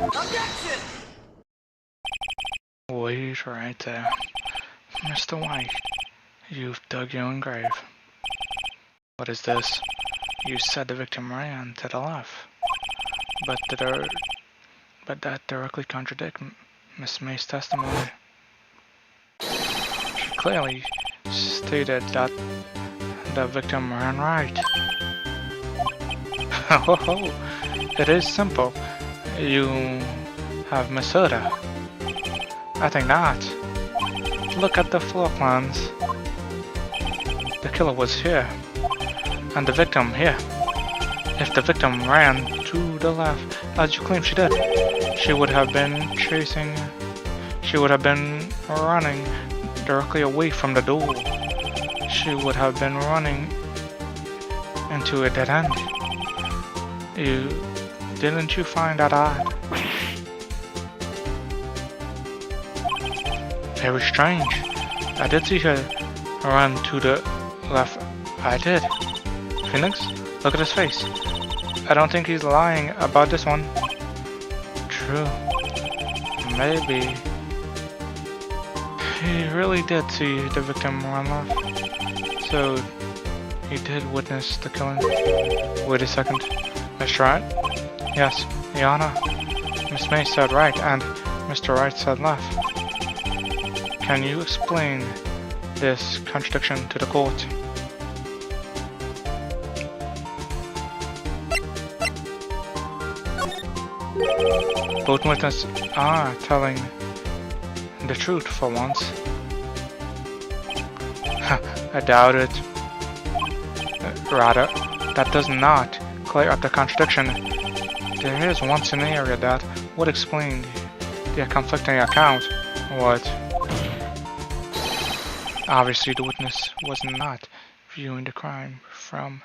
Objection! Wait right there. Mr. White, you've dug your own grave. What is this? You said the victim ran to the left. But that directly contradicts Miss May's testimony. She clearly stated that the victim ran right. Oh, it is simple. You have misheard her. I think not. Look at the floor plans. The killer was here, and the victim here. If the victim ran to the left, as you claim she did, she would have been running directly away from the door. She would have been running into a dead end. Didn't you find that odd? Very strange. I did see her run to the left. I did. Phoenix, look at his face. I don't think he's lying about this one. True. Maybe. He really did see the victim run left. So, he did witness the killing. Wait a second. Mr. Wright? Yes, Your Honor. Miss May said right and Mr. Wright said left. Can you explain this contradiction to the court? Both witnesses are telling the truth for once. I doubt it. Rather, that does not clear up the contradiction. There is one scenario that would explain the conflicting account. What? Obviously, the witness was not viewing the crime from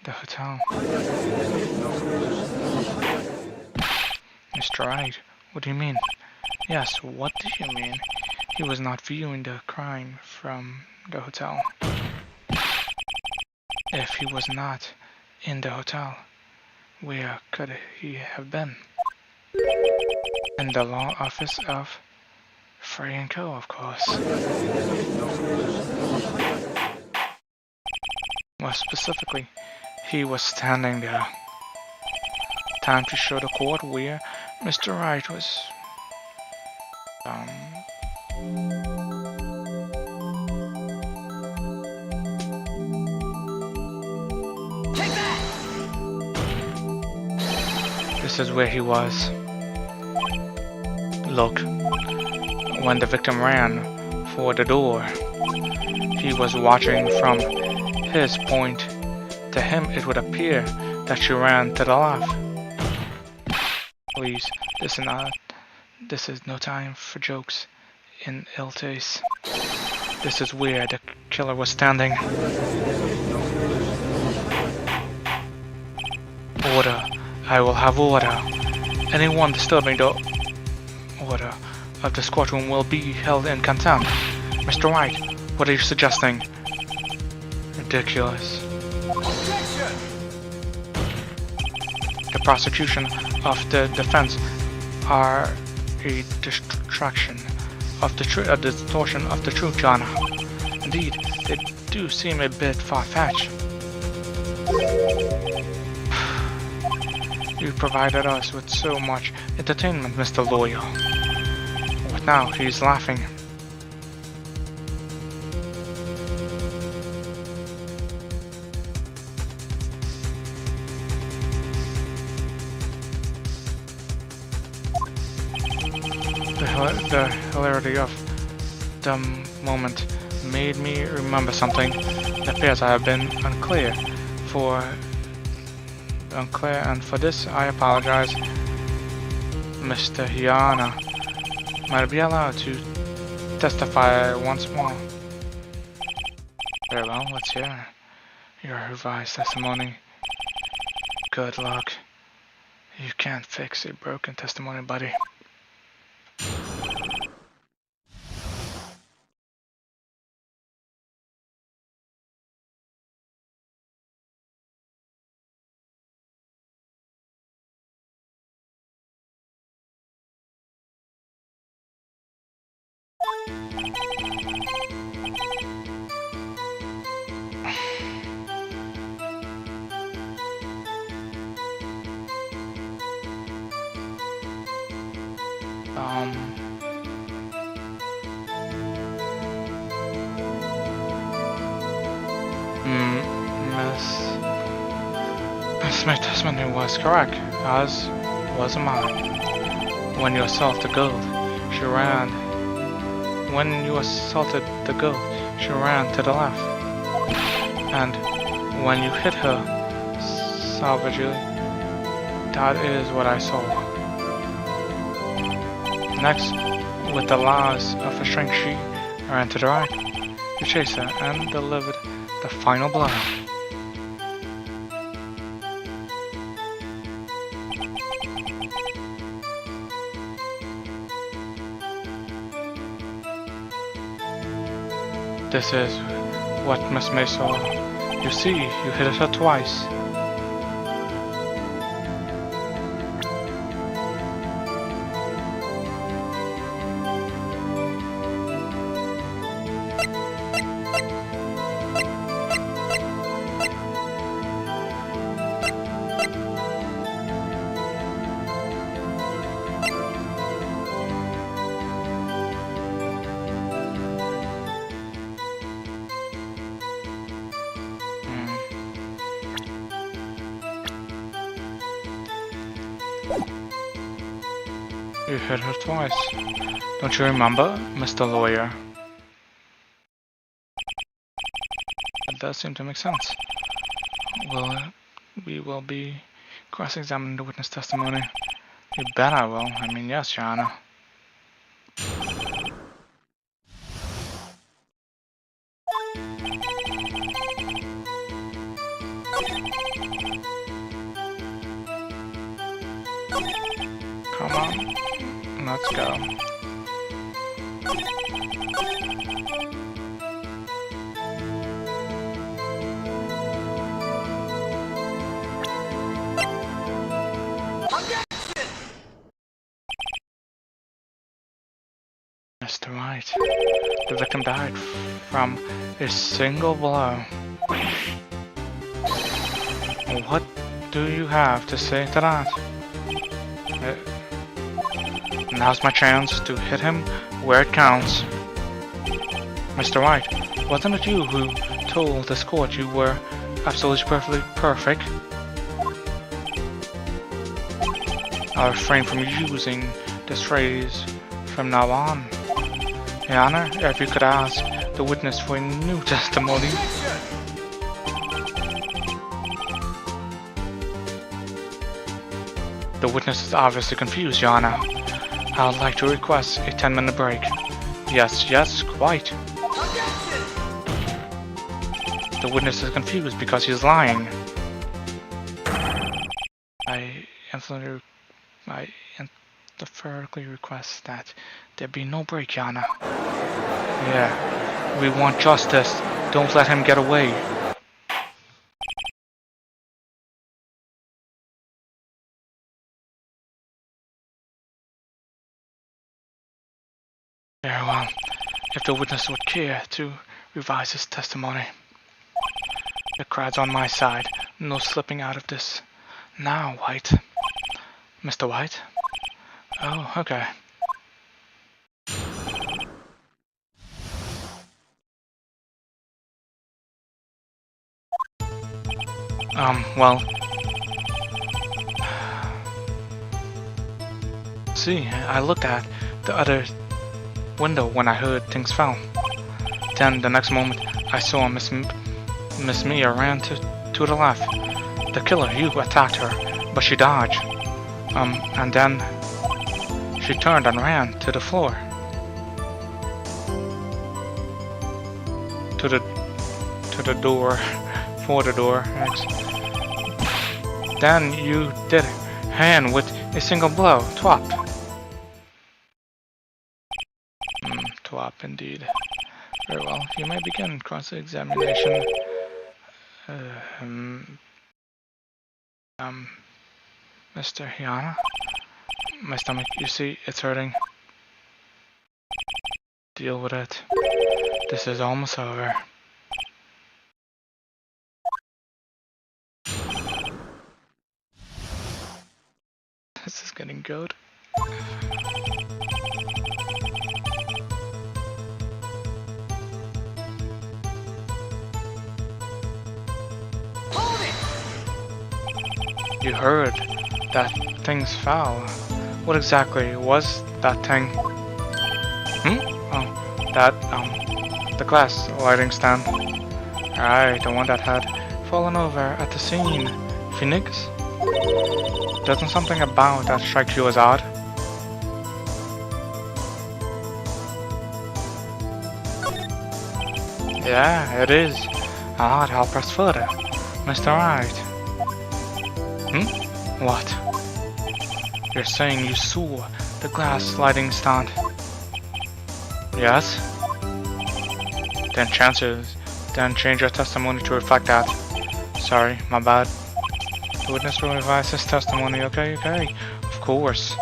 the hotel. Mr. Wright, what do you mean? Yes, what do you mean? He was not viewing the crime from the hotel. If he was not in the hotel, where could he have been? In the law office of Frey & Co., of course. More specifically, he was standing there. Time to show the court where Mr. Wright was. Take that! This is where he was. Look, when the victim ran for the door, he was watching from his point. To him, it would appear that she ran to the left. Please, this is no time for jokes in ill taste. This is where the killer was standing. Order. I will have order. Anyone disturbing the order of this courtroom will be held in contempt. Mr. White, what are you suggesting? Ridiculous. Objection! The prosecution of the defense are a distraction of the truth, a distortion of the truth, John. Indeed, they do seem a bit far-fetched. You provided us with so much entertainment, Mr. Lawyer. But now he's laughing. The hilarity of the moment made me remember something. It appears I have been unclear, and for this I apologize. Mr. Hiana, might I be allowed to testify once more? Very well, let's hear your revised testimony. Good luck. You can't fix a broken testimony, buddy. Miss testimony was correct, as was mine. When you assaulted the girl, she ran. When you assaulted the girl, she ran to the left. And when you hit her savagely, that is what I saw. Next, with the laws of a shrink, she ran to the right. You chased her and delivered the final blow. This is what Miss May saw. You see, you hit her twice. You hit her twice. Don't you remember, Mr. Lawyer? does seem to make sense. Well, we will be cross-examining the witness testimony. You bet I will. I mean, yes, Your Honor. Come on, let's go. Mr. Wright, the victim died from a single blow. What do you have to say to that? Now's my chance to hit him where it counts. Mr. Wright, wasn't it you who told this court you were absolutely perfect? I'll refrain from using this phrase from now on. Your Honor, if you could ask the witness for a new testimony. The witness is obviously confused, Your Honor. I would like to request a 10-minute break. Yes, quite. The witness is confused because he's lying. I emphatically request that there be no break, Your Honor. Yeah, we want justice. Don't let him get away. Very well. If the witness would care to revise his testimony. The crowd's on my side. No slipping out of this. Now, White. Mr. White? Oh, okay. Well... See, I looked at the other window when I heard things fell. Then, the next moment, I saw Miss Mia ran to the left. The killer, you attacked her, but she dodged. And then she turned and ran to the floor. To the door. For the door. Then you did hand with a single blow. Twop. Twop indeed. Very well. You may begin cross-examination. Mr. Hyana? My stomach, you see, it's hurting. Deal with it. This is almost over. This is getting good. You heard that thing's foul. What exactly was that thing? The glass lighting stand. Right, the one that had fallen over at the scene. Phoenix? Doesn't something about that strike you as odd? Yeah, it is. I'll help press further. Mr. Wright. What? You're saying you saw the glass sliding stand? Yes? Then change your testimony to reflect that. Sorry, my bad. The witness will revise his testimony, okay? Of course.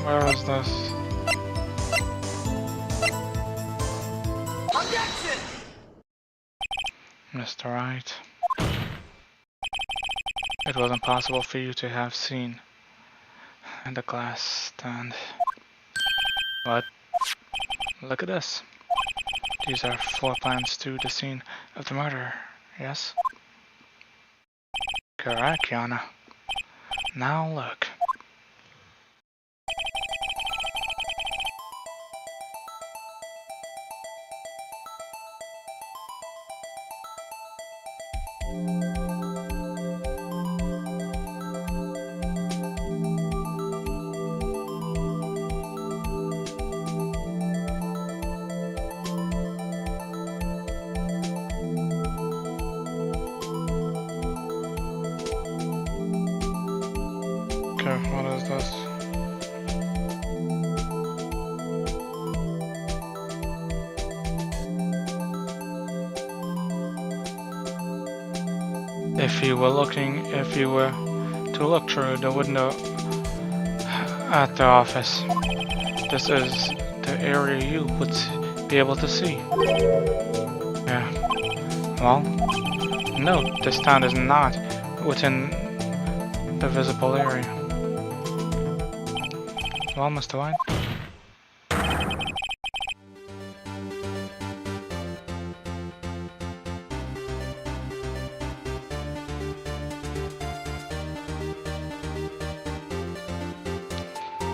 Where is this? Objection! Mr. Wright. It was impossible for you to have seen And the glass stand. What? Look at this. These are floor plans to the scene of the murder, yes? Correct, Yana. Now look. Okay, what is this? If you were to look through the window at the office, this is the area you would be able to see. Yeah. Well, note this stand is not within the visible area. Well, Mr. White?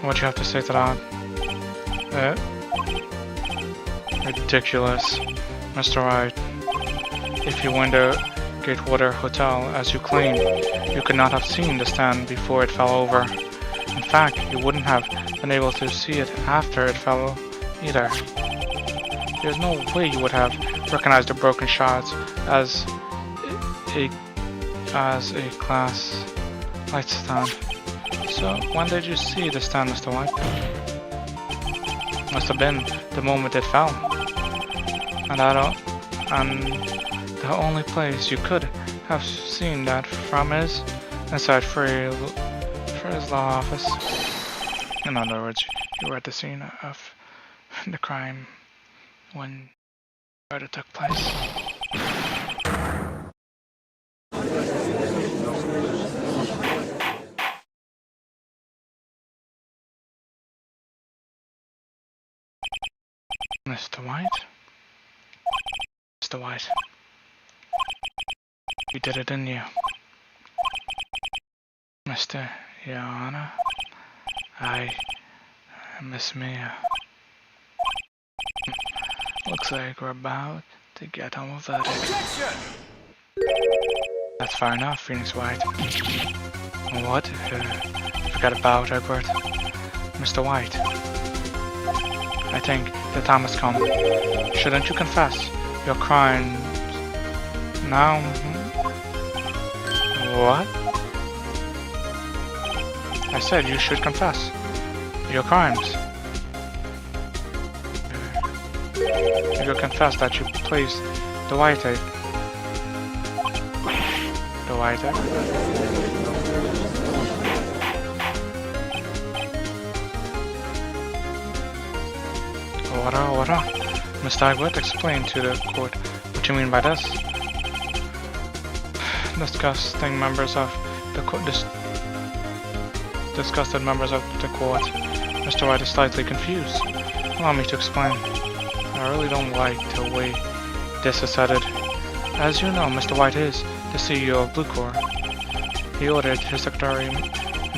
What do you have to say to that? Ridiculous. Mr. Wright, if you went to Gatewater Hotel as you claim, you could not have seen the stand before it fell over. In fact, you wouldn't have been able to see it after it fell either. There's no way you would have recognized the broken shards as a glass light stand. So, when did you see the stand, Mr. White? Must have been the moment it fell. And the only place you could have seen that from is inside Freya's law office. In other words, you were at the scene of the crime when the murder took place. Mr. White? Mr. White. You did it, didn't you? Mr. Yana? Miss Mia. Looks like we're about to get home a verdict. Objection! That's fair enough, Phoenix White. What? Forget about Edward. Mr. White. I think the time has come. Shouldn't you confess your crimes now? What? I said you should confess your crimes. You confess that you placed the white egg. The white egg? What? Mr. Egwood, explain to the court what you mean by this. Disgusted members of the court. Mr. White is slightly confused. Allow me to explain. I really don't like the way this is headed. As you know, Mr. White is the CEO of Blue Corps. He ordered his secretary,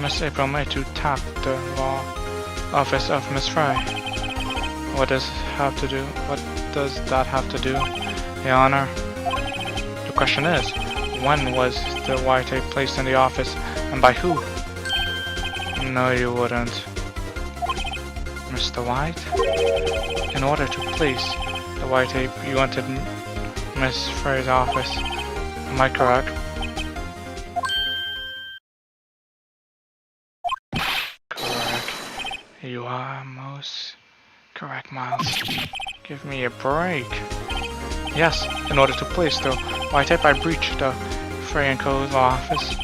Miss April May, to tap the law office of Miss Fry. What does that have to do, Your Honor? The question is, when was the white tape placed in the office, and by who? No, you wouldn't. Mr. White? In order to place the white tape, you entered Miss Frey's office. Am I correct? Correct. You are most correct, Miles. Give me a break. Yes, in order to place the white tape, I breached the Frey & Co.'s office.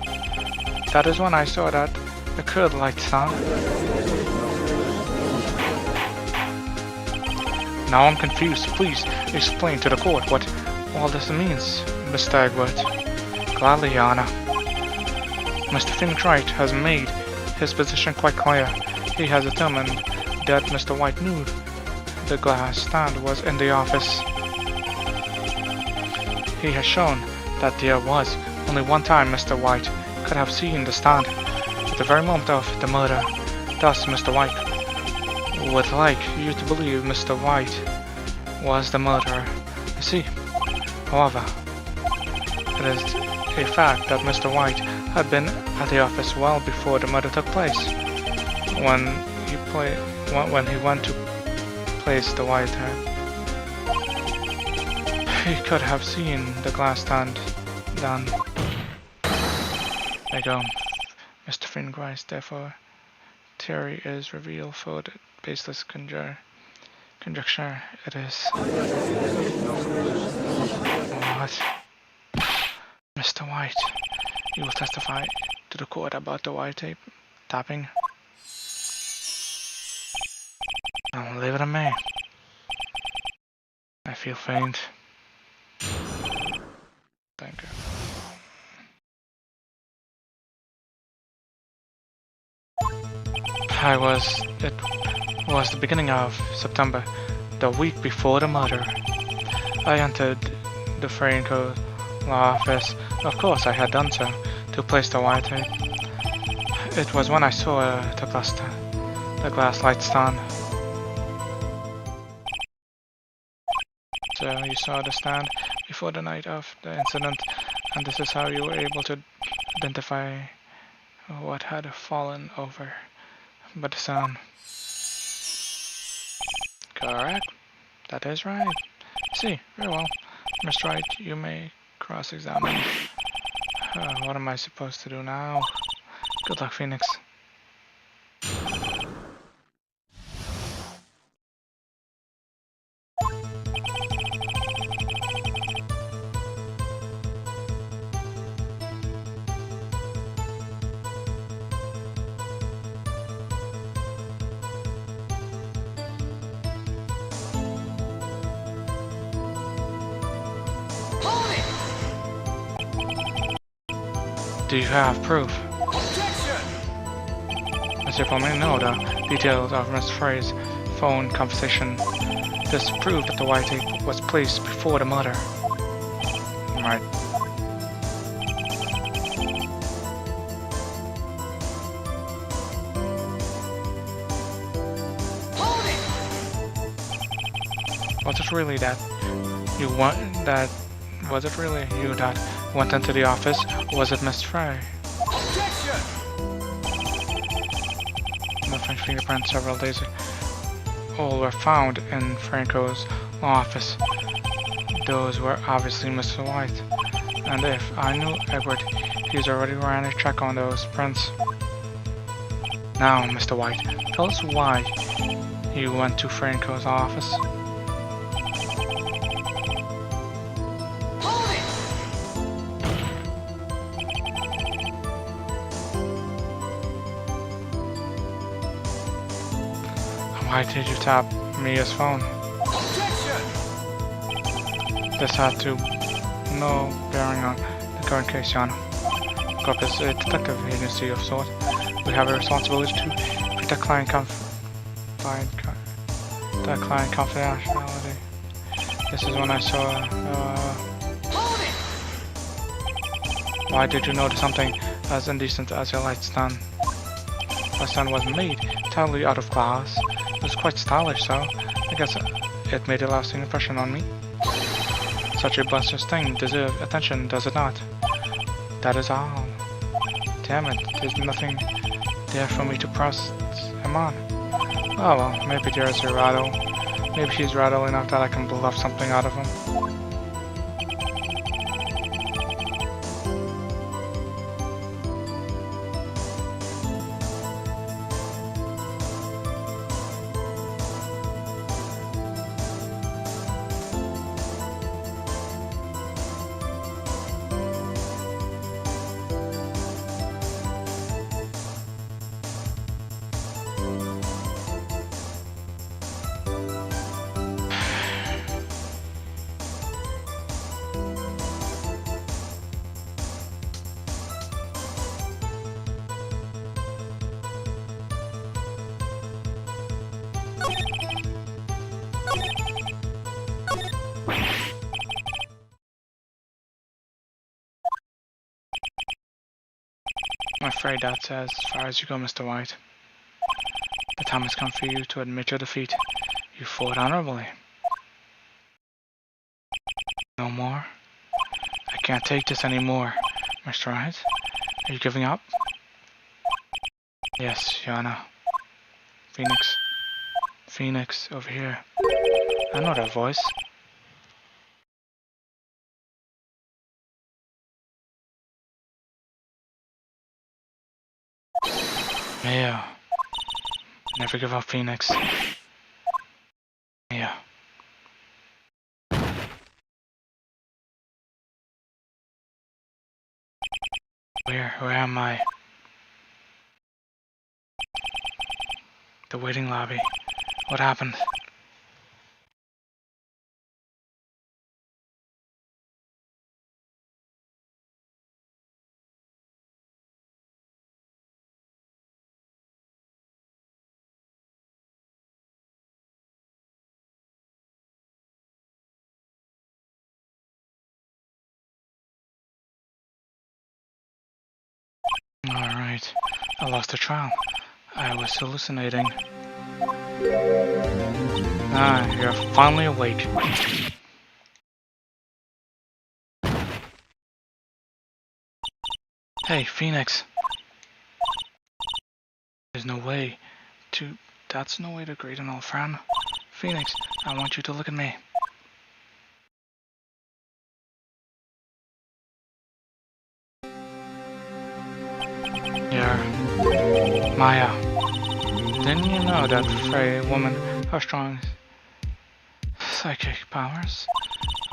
That is when I saw that occurred, lights on. Now I'm confused. Please explain to the court what all this means, Mr. Egwood. Gladly, Your Honor. Mr. Phoenix Wright has made his position quite clear. He has determined that Mr. White knew the glass stand was in the office. He has shown that there was only one time Mr. White could have seen the stand, at the very moment of the murder. Thus, Mr. White would like you to believe Mr. White was the murderer. You see, however, it is a fact that Mr. White had been at the office well before the murder took place. When he went to place the wiretap, he could have seen the glass stand done. There you go. Mr. Fingeris, therefore, theory is revealed for the baseless conjecture. It is. What? Mr. White, you will testify to the court about the wiretap tapping? I'll leave it to me. I feel faint. Thank you. It was the beginning of September, the week before the murder. I entered the Franco law office. Of course I had done so, to place the wiretap. It was when I saw the glass light stand. So you saw the stand before the night of the incident, and this is how you were able to identify what had fallen over by the sun. Correct. That is right. See, very well. Mr. Wright, you may cross-examine. What am I supposed to do now? Good luck, Phoenix. Do you have proof? Objection! As if I may know the details of Mr. Frey's phone conversation, this proved that the wiretap was placed before the murder. Right. Hold it! Was it really you that went into the office, or was it Mr. Frey? Objection! Nothing fingerprints several days all were found in Franco's office. Those were obviously Mr. White. And if I knew Edward, he's already ran a check on those prints. Now, Mr. White, tell us why you went to Franco's office. Hold it! Why did you tap Mia's phone? Objection! This had no bearing on the current case, John. Corp is a detective agency of sort. We have a responsibility to protect client confidentiality. This is when I saw. Hold it! Why did you notice something as indecent as a light stand? The stand was made entirely out of glass. It was quite stylish, so I guess it made a lasting impression on me. Such a buster's thing deserves attention, does it not? That is all. Damn it, there's nothing there for me to press him on. Oh well, maybe there's a rattle. Maybe he's rattle enough that I can bluff something out of him. afraid that's as far as you go, Mr. White. The time has come for you to admit your defeat. You fought honorably. No more? I can't take this anymore, Mr. Wright. Are you giving up? Yes, Yana. Phoenix. Phoenix, over here. I know that voice. Yeah. Never give up, Phoenix. Yeah. Where am I? The waiting lobby. What happened? Alright. I lost the trial. I was hallucinating. Ah, you're finally awake. Hey, Phoenix. There's no way to... That's no way to greet an old friend. Phoenix, I want you to look at me. You're... Maya. Didn't you know that for a woman has strong psychic powers?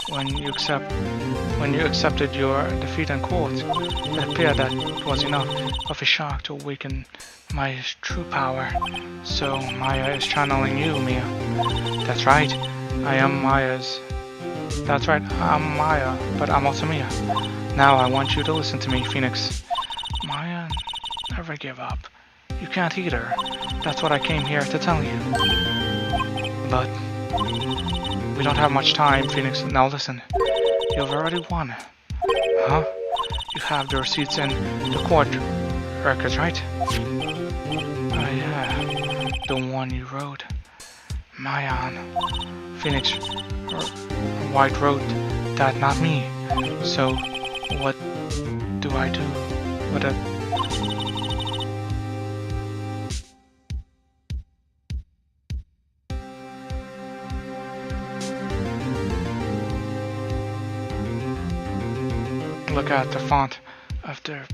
When you accepted your defeat in court, it appeared that it was enough of a shock to awaken Maya's true power. So Maya is channeling you, Mia. That's right, I am Maya's. That's right, I'm Maya, but I'm also Mia. Now I want you to listen to me, Phoenix. Maya, never give up. You can't either. That's what I came here to tell you. But we don't have much time, Phoenix. Now listen. You've already won. Huh? You have the receipts in the court records, right? Yeah. The one you wrote. Mayan. Phoenix White wrote that, not me. So, what do I do with it? Look at the font of the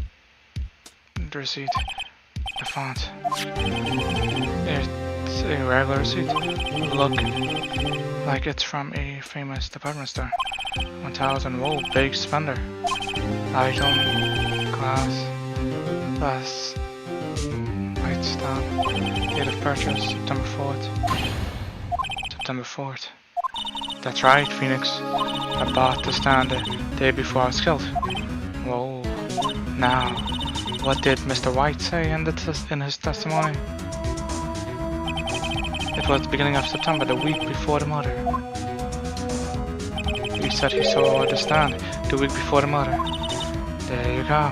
receipt. The font. It's a regular receipt. Look like it's from a famous department store. 1000. Whoa, big spender. Item, class, lights down. Date of purchase, September 4th. September 4th. That's right, Phoenix. I bought the stand the day before I was killed. Whoa. Now, what did Mr. White say in his testimony? It was the beginning of September, the week before the murder. He said he saw the stand the week before the murder. There you go.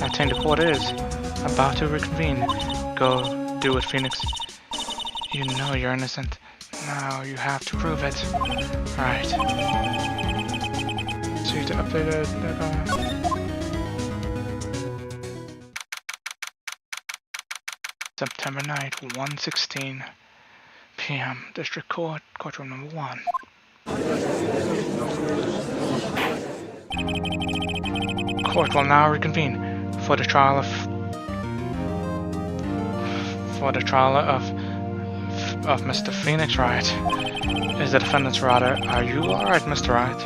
I think the court is about to reconvene. Go do it, Phoenix. You know you're innocent. Now you have to prove it. Right. See to update it. September 9th, 1:16 p.m. District Court, Courtroom Number 1. Court will now reconvene for the trial of Mr. Phoenix Wright. Is the defendant's rather? Are you alright, Mr. Wright?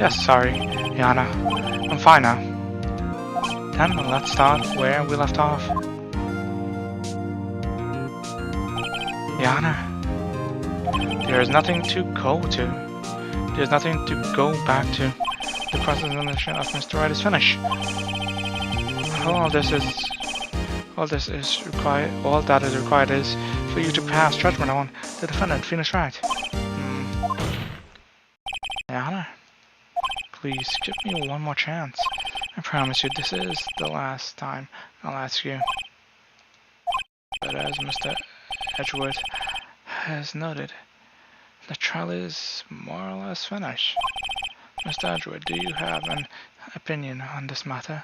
Yes, sorry, Yana. I'm fine now. Then let's start where we left off. Yana, there is nothing to go to. There's nothing to go back to. The cross-examination of Mr. Wright is finished. All that is required is for you to pass judgment on the defendant, Phoenix Wright. Yana, please give me one more chance. I promise you this is the last time I'll ask you. But as Mr. Edgeworth has noted, the trial is more or less finished. Mr. Edgeworth, do you have an opinion on this matter?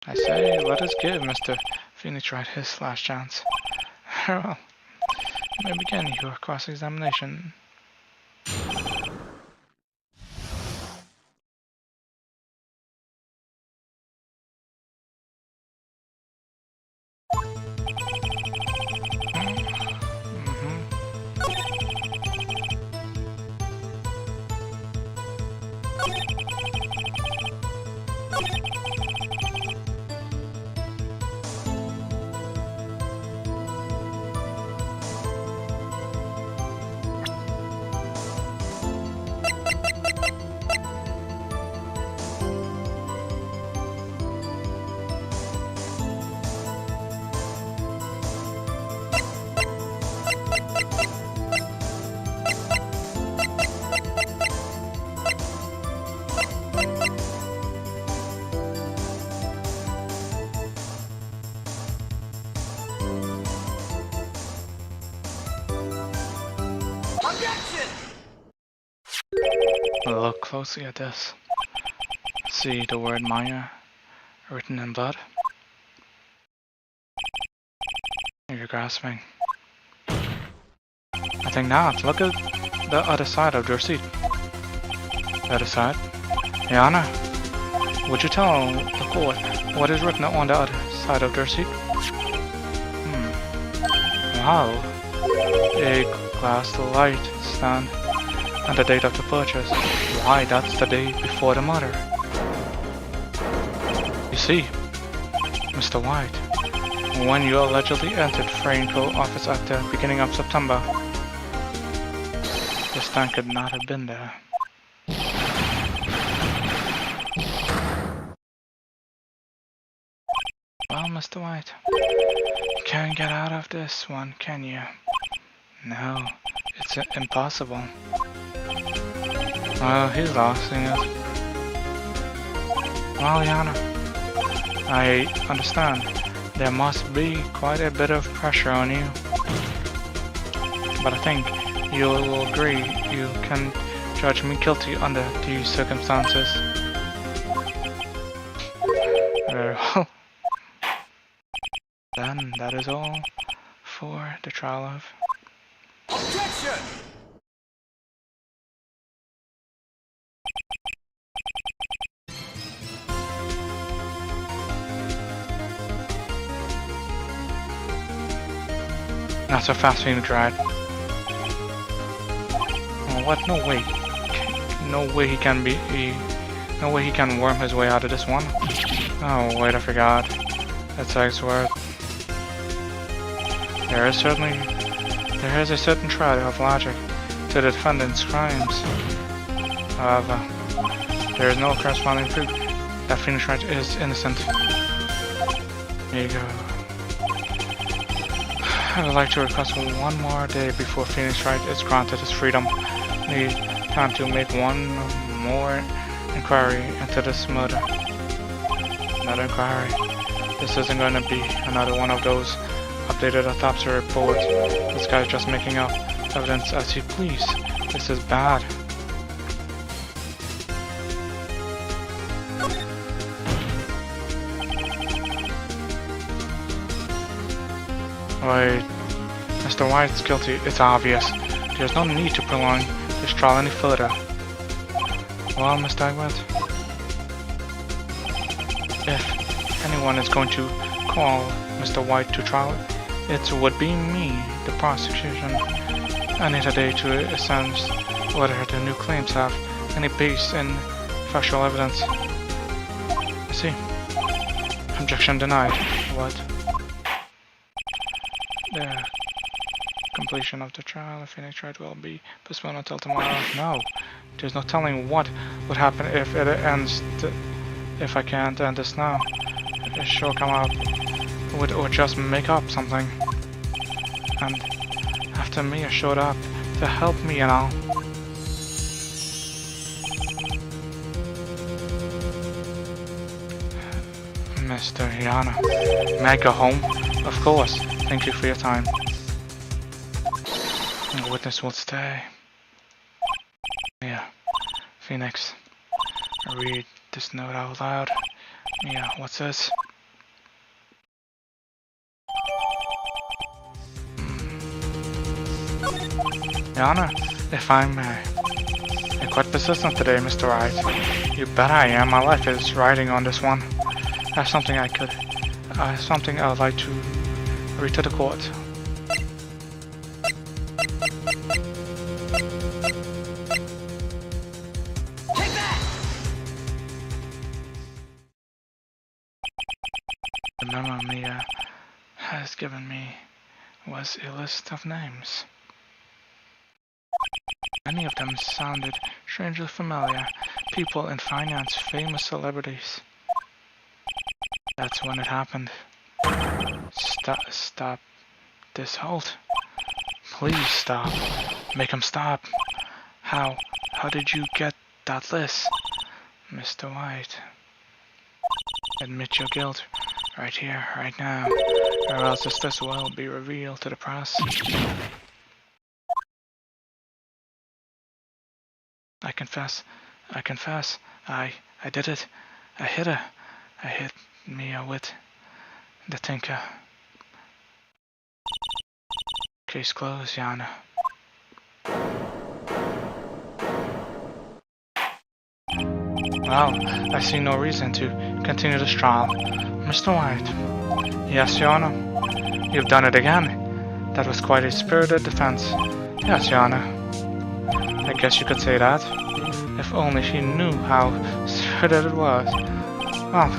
I say, let us give Mr. Phoenix Wright his last chance. Well, you may begin your cross-examination. Objection! Look closely at this. See the word Maya written in blood? You're grasping. I think not. Look at the other side of the receipt. The other side? Your Honor, would you tell the court what is written on the other side of the receipt? Wow. A glass light stand and the date of the purchase. Why, that's the day before the murder. You see, Mr. White, when you allegedly entered Franco office at the beginning of September, this stand could not have been there. Well, Mr. White, you can't get out of this one, can you? No, it's impossible. Well, he's lost in it. Well, Your Honor, I understand there must be quite a bit of pressure on you. But I think you'll agree you can judge me guilty under these circumstances. Very well. Then that is all for the trial of... Objection! Not so fast, Phoenix Wright. Oh, what? No way. No way he can be... no way he can worm his way out of this one. Oh, wait, I forgot. That's Eggsworth. There is a certain thread of logic to the defendant's crimes. However, there is no corresponding proof that Phoenix Wright is innocent. Here you go. I would like to request one more day before Phoenix Wright is granted his freedom. Need time to make one more inquiry into this murder. Another inquiry. This isn't going to be another one of those updated autopsy reports. This guy's just making up evidence as he please. This is bad. Wait, Mr. White's guilty, it's obvious. There's no need to prolong this trial any further. Well, Mr. Eggsworth, if anyone is going to call Mr. White to trial, it would be me, the prosecution. I need a day to assess whether the new claims have any base in factual evidence. I see. Objection denied. What? The completion of the trial of Phoenix Wright will be postponed until tomorrow. No, there's no telling what would happen if it ends. If I can't end this now, it sure come out or just make up something. And after Mia showed up to help me and all. Mr. Yana. May I go home? Of course. Thank you for your time. The witness will stay. Yeah. Phoenix. I read this note out loud. Yeah, what's this? Yana, if I may. You're quite persistent today, Mr. Wright. You bet I am. My life is riding on this one. I have something I would like to read to the court. Take that! The memo Mia has given me was a list of names. Many of them sounded strangely familiar. People in finance, famous celebrities. That's when it happened. Stop this, halt. Please stop. Make him stop. How did you get that list? Mr. White. Admit your guilt. Right here, right now. Or else this will be revealed to the press. I confess. I did it. I hit her. I hit Mia with the tinker. Case closed, Yana. Well, I see no reason to continue this trial. Mr. White. Yes, Your Honor. You've done it again. That was quite a spirited defense. Yes, Your Honor. I guess you could say that. If only she knew how spirited it was. Well,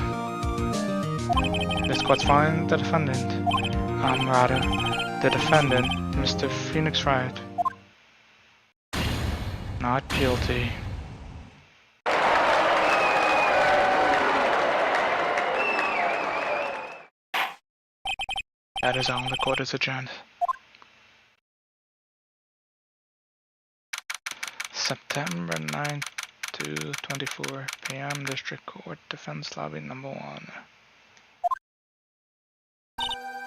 this court's finding the defendant. The defendant, Mr. Phoenix Wright. Not guilty. That is all. The court is adjourned. September 9th to 24 p.m. District Court, Defense Lobby number 1.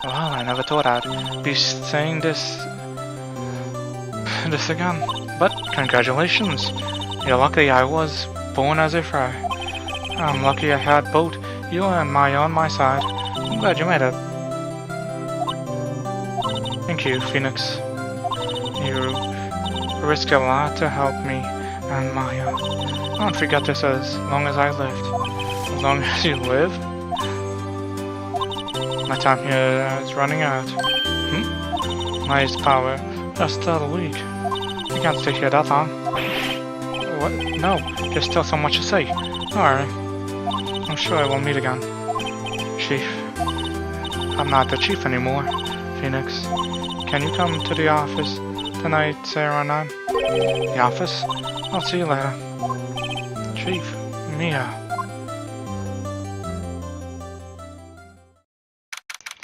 Wow, I never thought I'd be saying this again. But congratulations. You're lucky I was born as a fry. I'm lucky I had both you and Maya on my side. I'm glad you made it. Thank you, Phoenix. You risked a lot to help me and Maya. I won't forget this as long as I lived. As long as you live? My time here is running out. Maya's power lasts still a week. You can't stay here that long. What? No, there's still so much to say. Alright. I'm sure I will meet again. Chief. I'm not the chief anymore. Phoenix. Can you come to the office tonight, say around 9? The office? I'll see you later. Chief. Mia.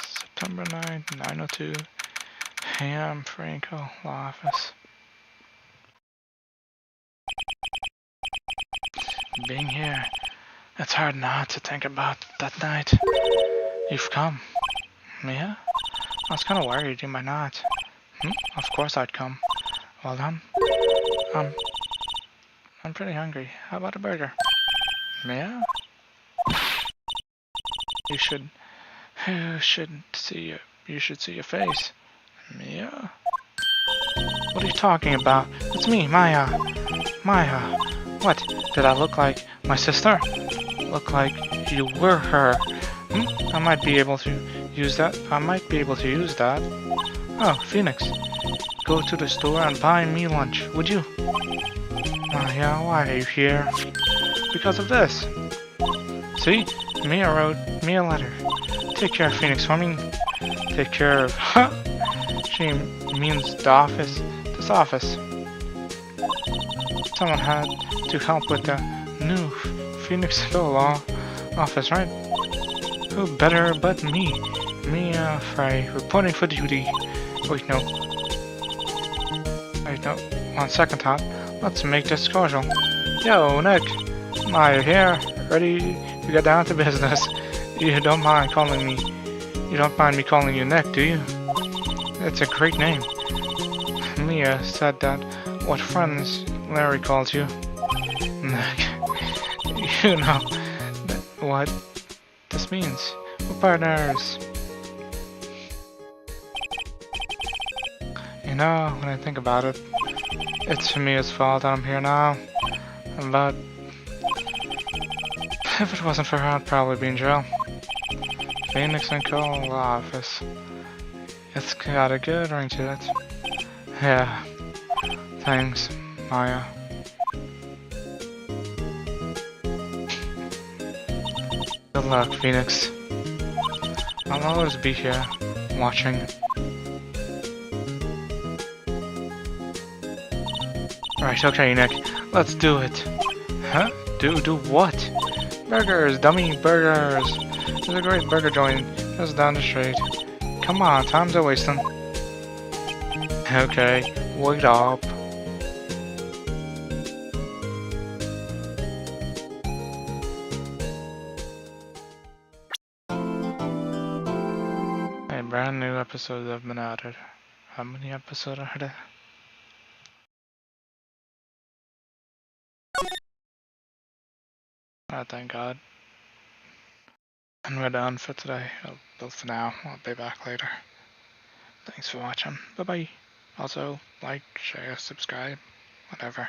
September 9th, 9:02 a.m. Franco Law Office. Being here, it's hard not to think about that night. You've come. Mia? I was kind of worried you might not. Of course I'd come. Well done. I'm pretty hungry. How about a burger? Mia? You should see your face. Mia? What are you talking about? It's me, Maya. Maya. What? Did I look like my sister? Look like you were her. I might be able to use that. Oh, Phoenix. Go to the store and buy me lunch, would you? Maya, why are you here? Because of this. See? Mia wrote me a letter. Take care of Phoenix for me. Take care of... She means the office. This office. Someone had to help with the new Phoenix Law office, right? Who better but me? Mia Frey, reporting for duty. Wait, no. On second thought, let's make this casual. Yo, Nick. Maya here. Ready to get down to business. You don't mind calling me... You don't mind me calling you Nick, do you? It's a great name. Mia said that. What friends Larry calls you? Nick. You know what this means. We're partners. You know, when I think about it, it's Mia's fault that I'm here now. But if it wasn't for her, I'd probably be in jail. Phoenix and Cole office. It's got a good ring to it. Yeah. Thanks, Maya. Good luck, Phoenix. I'll always be here, watching. Right, okay, Nick. Let's do it. Huh? Do what? Burgers, dummy, burgers. There's a great burger joint just down the street. Come on, time's a wasting. Okay, wait up. A brand new episodes have been added. How many episodes are there? Oh, thank God. And we're done for today. Well, for now. I'll be back later. Thanks for watching. Bye bye. Also, like, share, subscribe, whatever.